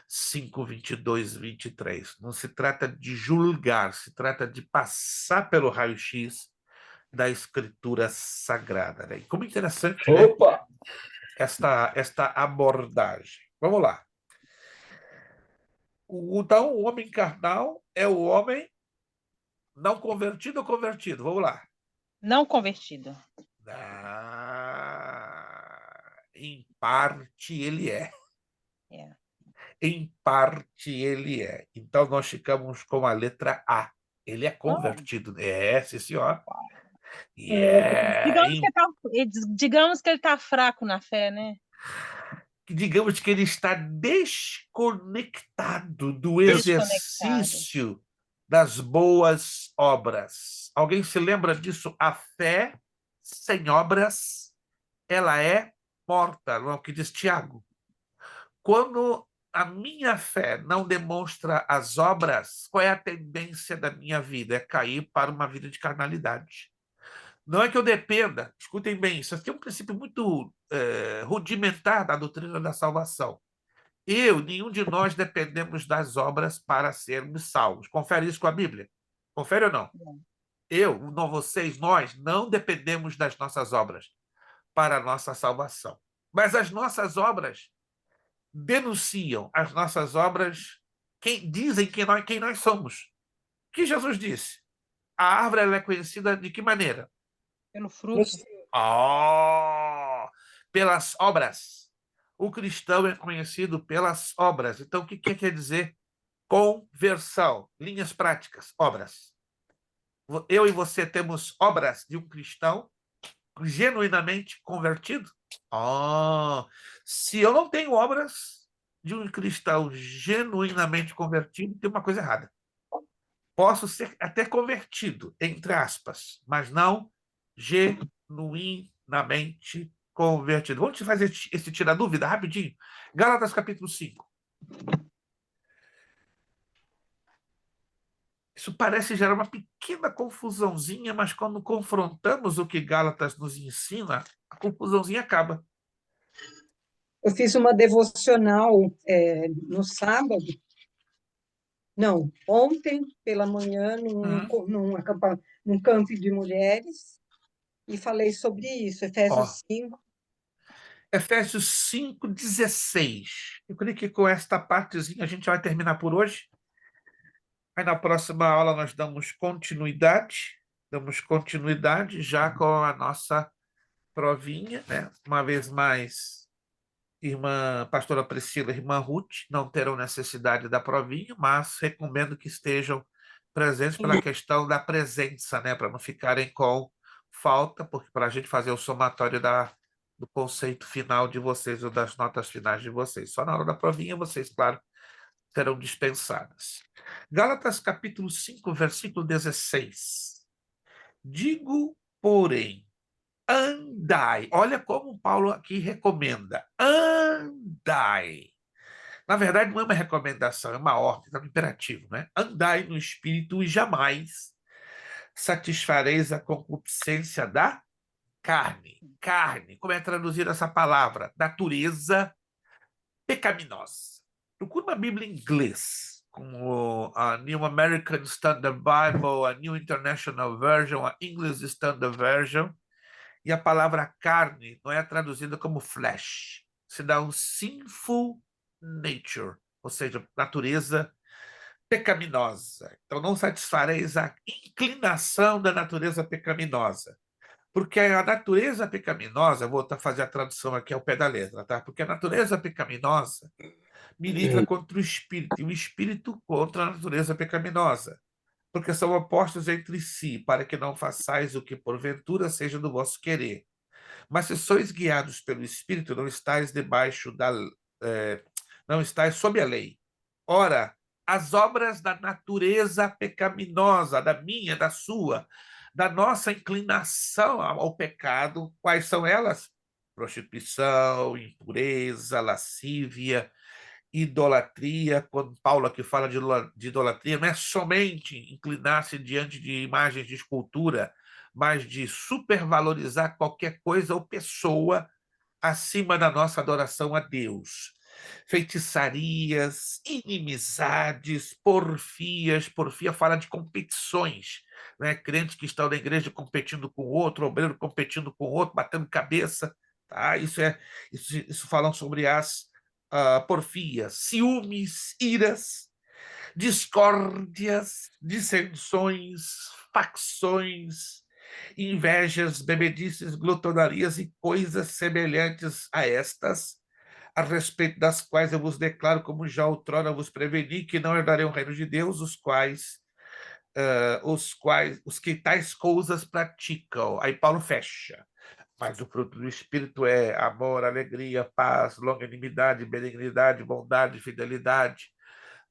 5:22-23. Não se trata de julgar, se trata de passar pelo raio-x da Escritura Sagrada. Né? E como interessante, né? esta abordagem. Vamos lá. Então, o homem carnal é o homem não convertido ou convertido? Vamos lá.
Não convertido.
Em parte ele é. em parte ele é. Então, nós ficamos com a letra A. Ele é convertido. É, sim, senhor.
Digamos que ele está fraco na fé, né?
Digamos que ele está desconectado do exercício das boas obras. Alguém se lembra disso? A fé sem obras, ela é morta, não é o que diz Tiago. Quando a minha fé não demonstra as obras, qual é a tendência da minha vida? É cair para uma vida de carnalidade. Não é que eu dependa, escutem bem, isso aqui é um princípio muito rudimentar da doutrina da salvação. Nenhum de nós dependemos das obras para sermos salvos. Confere isso com a Bíblia. Confere ou não? Não, vocês, nós não dependemos das nossas obras para a nossa salvação. Mas as nossas obras denunciam, as nossas obras dizem quem nós somos. O que Jesus disse? A árvore ela é conhecida de que maneira?
Pelo fruto.
Pelas obras. O cristão é conhecido pelas obras. Então, o que quer dizer conversão? Linhas práticas, obras. Eu e você temos obras de um cristão genuinamente convertido? Se eu não tenho obras de um cristão genuinamente convertido, tem uma coisa errada. Posso ser até convertido, entre aspas, mas não genuinamente convertido. Vamos te fazer esse tirar dúvida rapidinho? Gálatas capítulo 5. Isso parece gerar uma pequena confusãozinha, mas quando confrontamos o que Gálatas nos ensina, a confusãozinha acaba.
Eu fiz uma devocional no sábado, não, ontem pela manhã, num campo de mulheres, e falei sobre isso, Efésios 5.
Efésios 5:16. Eu creio que com esta partezinha a gente vai terminar por hoje. Aí na próxima aula nós damos continuidade já com a nossa provinha, né? Uma vez mais, irmã pastora Priscila e irmã Ruth não terão necessidade da provinha, mas recomendo que estejam presentes pela questão da presença, né? Para não ficarem com falta, porque para a gente fazer o somatório do conceito final de vocês ou das notas finais de vocês. Só na hora da provinha vocês, claro, serão dispensadas. Gálatas capítulo 5, versículo 16. Digo, porém, andai. Olha como Paulo aqui recomenda. Andai. Na verdade, não é uma recomendação, é uma ordem, é um imperativo, né? Andai no espírito e jamais satisfareis a concupiscência da carne. Carne, como é traduzir essa palavra? Natureza pecaminosa. Procura uma Bíblia em inglês, como a New American Standard Bible, a New International Version, a English Standard Version, e a palavra carne não é traduzida como flesh, se dá um sinful nature, ou seja, natureza pecaminosa. Então, não satisfareis a inclinação da natureza pecaminosa. Porque a natureza pecaminosa, vou fazer a tradução aqui ao pé da letra, tá? Porque a natureza pecaminosa milita contra o espírito, e o espírito contra a natureza pecaminosa, porque são opostos entre si, para que não façais o que porventura seja do vosso querer. Mas se sois guiados pelo espírito, não estáis não estáis sob a lei. Ora, as obras da natureza pecaminosa, da minha, da sua, da nossa inclinação ao pecado, quais são elas? Prostituição, impureza, lascívia, idolatria. Quando Paulo aqui fala de idolatria, não é somente inclinar-se diante de imagens de escultura, mas de supervalorizar qualquer coisa ou pessoa acima da nossa adoração a Deus. Feitiçarias, inimizades, porfias. Porfia fala de competições, né? Crentes que estão na igreja competindo com o outro, obreiro competindo com o outro, batendo cabeça. Tá? Isso falam sobre as porfias, ciúmes, iras, discórdias, dissensões, facções, invejas, bebedices, glutonarias e coisas semelhantes a estas, a respeito das quais eu vos declaro, como já outrora vos preveni, que não herdarei o reino de Deus, os que tais coisas praticam. Aí Paulo fecha. Mas o fruto do Espírito é amor, alegria, paz, longanimidade, benignidade, bondade, fidelidade,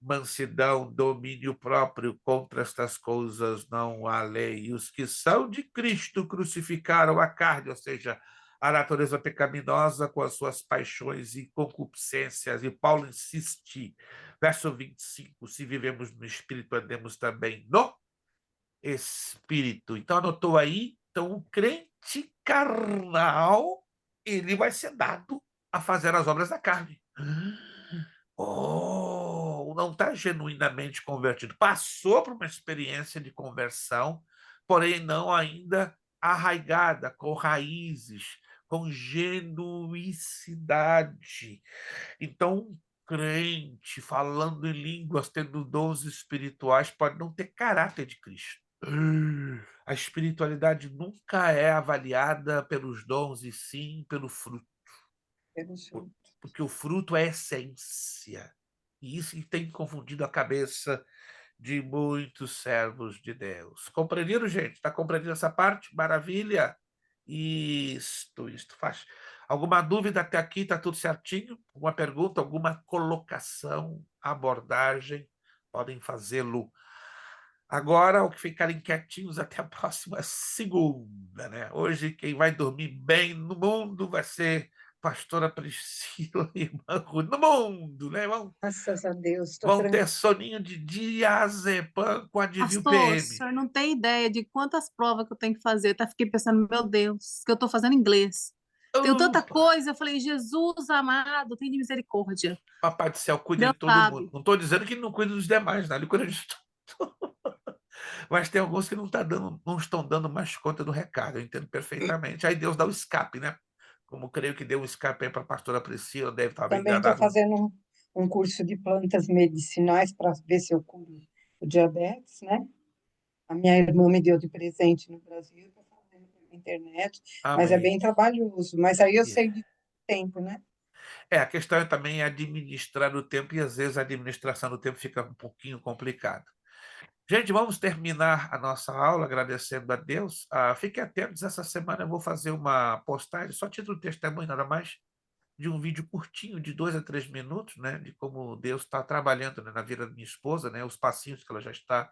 mansidão, domínio próprio. Contra estas coisas não há lei. E os que são de Cristo crucificaram a carne, ou seja, a natureza pecaminosa com as suas paixões e concupiscências. E Paulo insiste, verso 25, se vivemos no Espírito, andemos também no Espírito. Então, anotou aí? Então, o crente carnal, ele vai ser dado a fazer as obras da carne. Oh, não está genuinamente convertido. Passou por uma experiência de conversão, porém não ainda arraigada, com raízes, com genuicidade. Então, um crente falando em línguas, tendo dons espirituais, pode não ter caráter de Cristo. A espiritualidade nunca é avaliada pelos dons, e sim pelo fruto. Porque o fruto é essência. E isso tem confundido a cabeça de muitos servos de Deus. Compreenderam, gente? Está compreendendo essa parte? Maravilha! Isto faz. Alguma dúvida até aqui? Está tudo certinho? Alguma pergunta, alguma colocação, abordagem? Podem fazê-lo. Agora, o que ficarem quietinhos até a próxima segunda, né? Hoje, quem vai dormir bem no mundo vai ser pastora Priscila e irmã Ruth. No mundo, né?
Graças a Deus.
Vão ter soninho de diazepam com advil
Pastor, o
PM.
senhor não tem ideia de quantas provas que eu tenho que fazer. Fiquei pensando, meu Deus, que eu estou fazendo inglês. Tenho tanta coisa. Eu falei, Jesus amado, tem de misericórdia.
Papai do céu cuida
Deus
de todo
sabe.
mundo. Não estou dizendo que ele não cuida dos demais, não. Ele cuida de tudo. Mas tem alguns que não estão dando mais conta do recado. Eu entendo perfeitamente. Aí Deus dá o escape, né? Como creio que deu um escape para a pastora Priscila, deve estar bem
Também estou
enganado.
fazendo um curso de plantas medicinais para ver se eu curo o diabetes, né? A minha irmã me deu de presente no Brasil, estou fazendo pela internet, mas é
Amém.
bem trabalhoso. Mas aí eu sei de tempo, né?
A questão também é administrar o tempo, e às vezes a administração do tempo fica um pouquinho complicado. Gente, vamos terminar a nossa aula agradecendo a Deus. Fiquem atentos, essa semana eu vou fazer uma postagem, só título de testemunho, nada mais, de um vídeo curtinho, de 2 a 3 minutos, né, de como Deus está trabalhando, né, na vida da minha esposa, né, os passinhos que ela já está,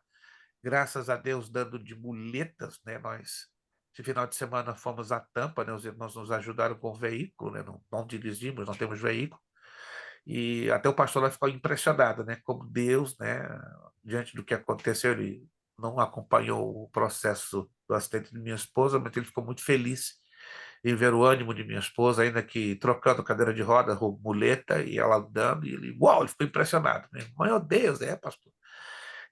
graças a Deus, dando de muletas, né, nós, esse final de semana, fomos à Tampa, né, os irmãos nos ajudaram com o veículo, né, não dirigimos, não temos veículo, e até o pastor lá ficou impressionado, né, como Deus, né, diante do que aconteceu, ele não acompanhou o processo do acidente de minha esposa, mas ele ficou muito feliz em ver o ânimo de minha esposa, ainda que trocando cadeira de roda, muleta, e ela andando, e ele, uau, ele ficou impressionado. Né? Mãe, oh Deus, pastor.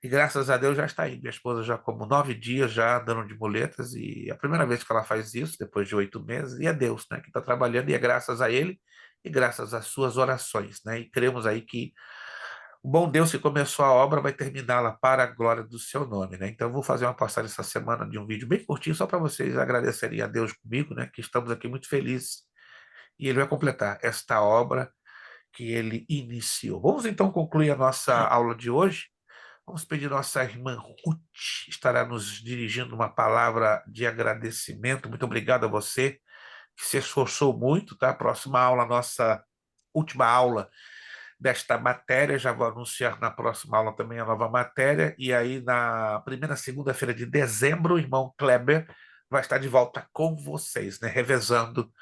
E graças a Deus já está aí. Minha esposa já como 9 dias já andando de muletas, e é a primeira vez que ela faz isso, depois de 8 meses, e é Deus, né, que está trabalhando, e é graças a Ele, e graças às suas orações, né, e cremos aí que o bom Deus que começou a obra vai terminá-la para a glória do seu nome, né? Então eu vou fazer uma postagem essa semana de um vídeo bem curtinho, só para vocês agradecerem a Deus comigo, né, que estamos aqui muito felizes, e Ele vai completar esta obra que Ele iniciou. Vamos então concluir a nossa aula de hoje. Vamos pedir nossa irmã Ruth, estará nos dirigindo uma palavra de agradecimento. Muito obrigado a você, que se esforçou muito, tá? Próxima aula, nossa última aula desta matéria, já vou anunciar na próxima aula também a nova matéria, e aí na primeira segunda-feira de dezembro, o irmão Kleber vai estar de volta com vocês, né? Revezando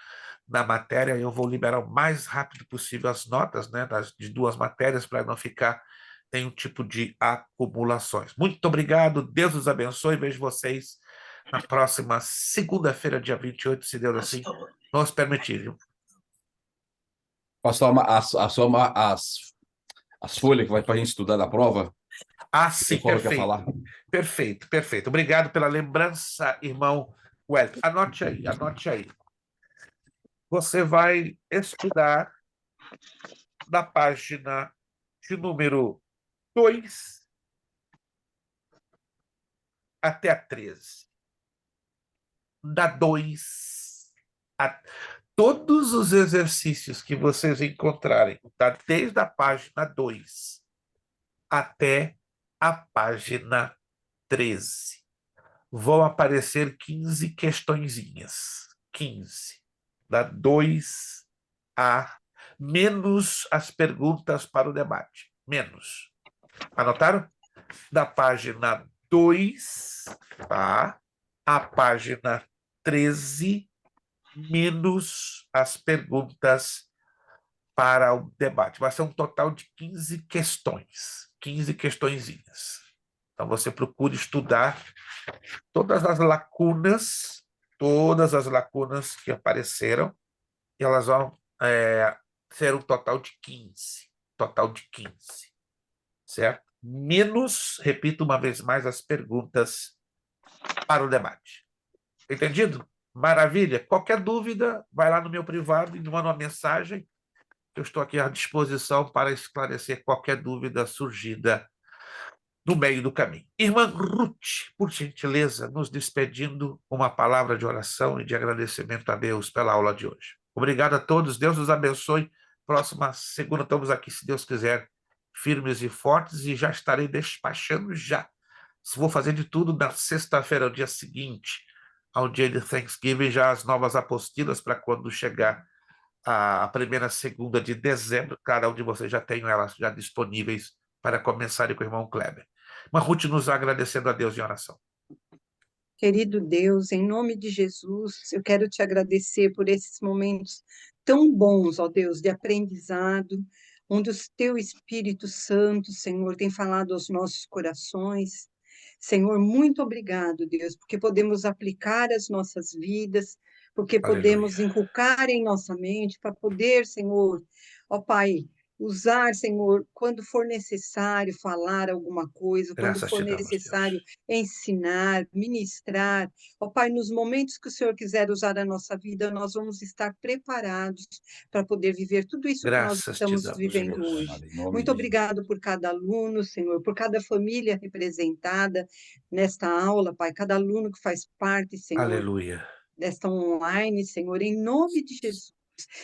na matéria. Eu vou liberar o mais rápido possível as notas, né, de 2 matérias, para não ficar nenhum tipo de acumulações. Muito obrigado, Deus os abençoe, vejo vocês na próxima segunda-feira, dia 28, se Deus assim nos permitir.
Pastor, as folhas que vai para a gente estudar da prova?
Sim,
Paulo quer
perfeito.
falar.
Perfeito, perfeito. Obrigado pela lembrança, irmão Wellington. Anote aí, anote aí. Você vai estudar na página de número 2 até a 13. Da 2 a todos os exercícios que vocês encontrarem, tá? Desde a página 2 até a página 13, vão aparecer 15 questõezinhas. 15. Da 2 a... menos as perguntas para o debate. Menos. Anotaram? Da página 2, tá? A página 13, menos as perguntas para o debate. Vai ser um total de 15 questões. 15 questõezinhas. Então, você procura estudar todas as lacunas que apareceram, e elas vão ser um total de 15. Total de 15. Certo? Menos, repito uma vez mais, as perguntas para o debate. Entendido? Maravilha. Qualquer dúvida, vai lá no meu privado e me manda uma mensagem. Eu estou aqui à disposição para esclarecer qualquer dúvida surgida no meio do caminho. Irmã Ruth, por gentileza, nos despedindo, uma palavra de oração e de agradecimento a Deus pela aula de hoje. Obrigado a todos, Deus nos abençoe. Próxima segunda estamos aqui, se Deus quiser, firmes e fortes, e já estarei despachando já. Vou fazer de tudo na sexta-feira, o dia seguinte, ao dia de Thanksgiving, já as novas apostilas, para quando chegar a primeira segunda de dezembro, cada um de vocês já tem elas já disponíveis para começarem com o irmão Kleber. Mas Ruth nos agradecendo a Deus em oração.
Querido Deus, em nome de Jesus, eu quero te agradecer por esses momentos tão bons, ó Deus, de aprendizado, onde o teu Espírito Santo, Senhor, tem falado aos nossos corações. Senhor, muito obrigado, Deus, porque podemos aplicar as nossas vidas, porque podemos inculcar em nossa mente, para poder, Senhor, ó Pai, usar, Senhor, quando for necessário falar alguma coisa, quando for necessário ensinar, ministrar. Ó Pai, nos momentos que o Senhor quiser usar a nossa vida, nós vamos estar preparados para poder viver tudo isso que nós estamos vivendo hoje. Muito obrigado por cada aluno, Senhor, por cada família representada nesta aula, Pai, cada aluno que faz parte, Senhor,
Aleluia,
desta online, Senhor, em nome de Jesus.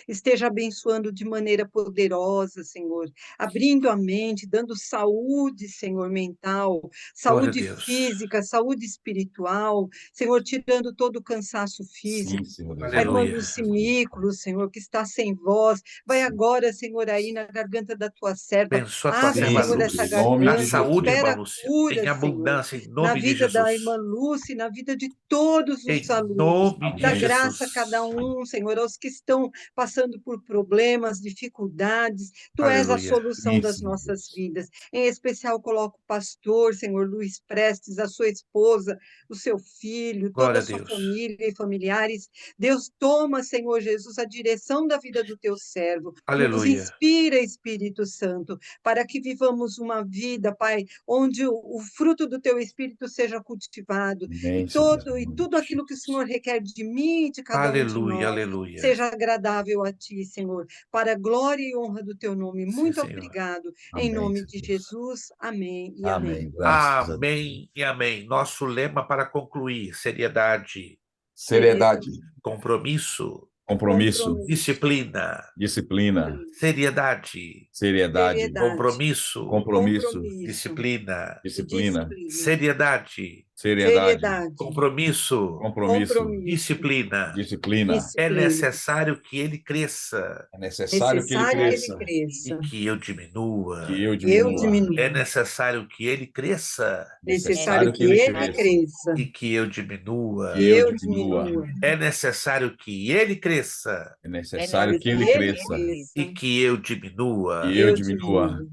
Esteja abençoando de maneira poderosa, Senhor, abrindo a mente, dando saúde, Senhor, mental, saúde física, saúde espiritual, Senhor, tirando todo o cansaço físico. A irmã Lucimículo, Senhor, que está sem voz, vai agora, Senhor, aí na garganta da tua serva, abre, Senhor, essa garganta, espera cura,
em abundância, em nome
na
de
vida
Jesus.
da irmã Lúcia, na vida de todos os alunos, dá graça a cada um, Senhor, aos que estão passando por problemas, dificuldades, Tu és a solução das nossas vidas. Em especial, coloco o pastor, Senhor, Luiz Prestes, a sua esposa, o seu filho, toda a sua família e familiares. Deus, toma, Senhor Jesus, a direção da vida do Teu servo. Nos inspira, Espírito Santo, para que vivamos uma vida, Pai, onde o fruto do Teu Espírito seja cultivado, e tudo aquilo que o Senhor requer de mim e de cada um de nós, seja agradável a Ti, Senhor, para a glória e honra do Teu nome. Muito obrigado. Em nome de Jesus. Amém e amém.
Amém e amém. Nosso lema para concluir: seriedade, compromisso, disciplina, seriedade, compromisso, disciplina, seriedade, compromisso, disciplina. É necessário que ele cresça. E que eu diminua. É necessário que ele cresça. E que eu diminua. É necessário que ele cresça. E que eu diminua.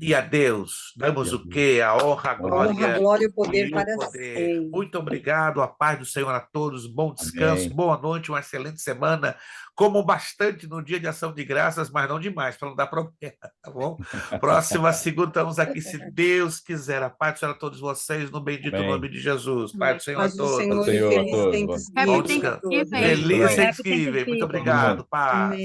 E a Deus damos o quê? A honra, a glória
e o poder para sempre.
Muito obrigado, a paz do Senhor a todos, bom descanso, boa noite, uma excelente semana. Comam bastante no dia de ação de graças, mas não demais, para não dar problema, tá bom? Próxima segunda estamos aqui, se Deus quiser. A paz do Senhor a todos vocês, no bendito nome de Jesus. Paz do Senhor a todos.
Feliz
Thanksgiving. Muito obrigado, paz.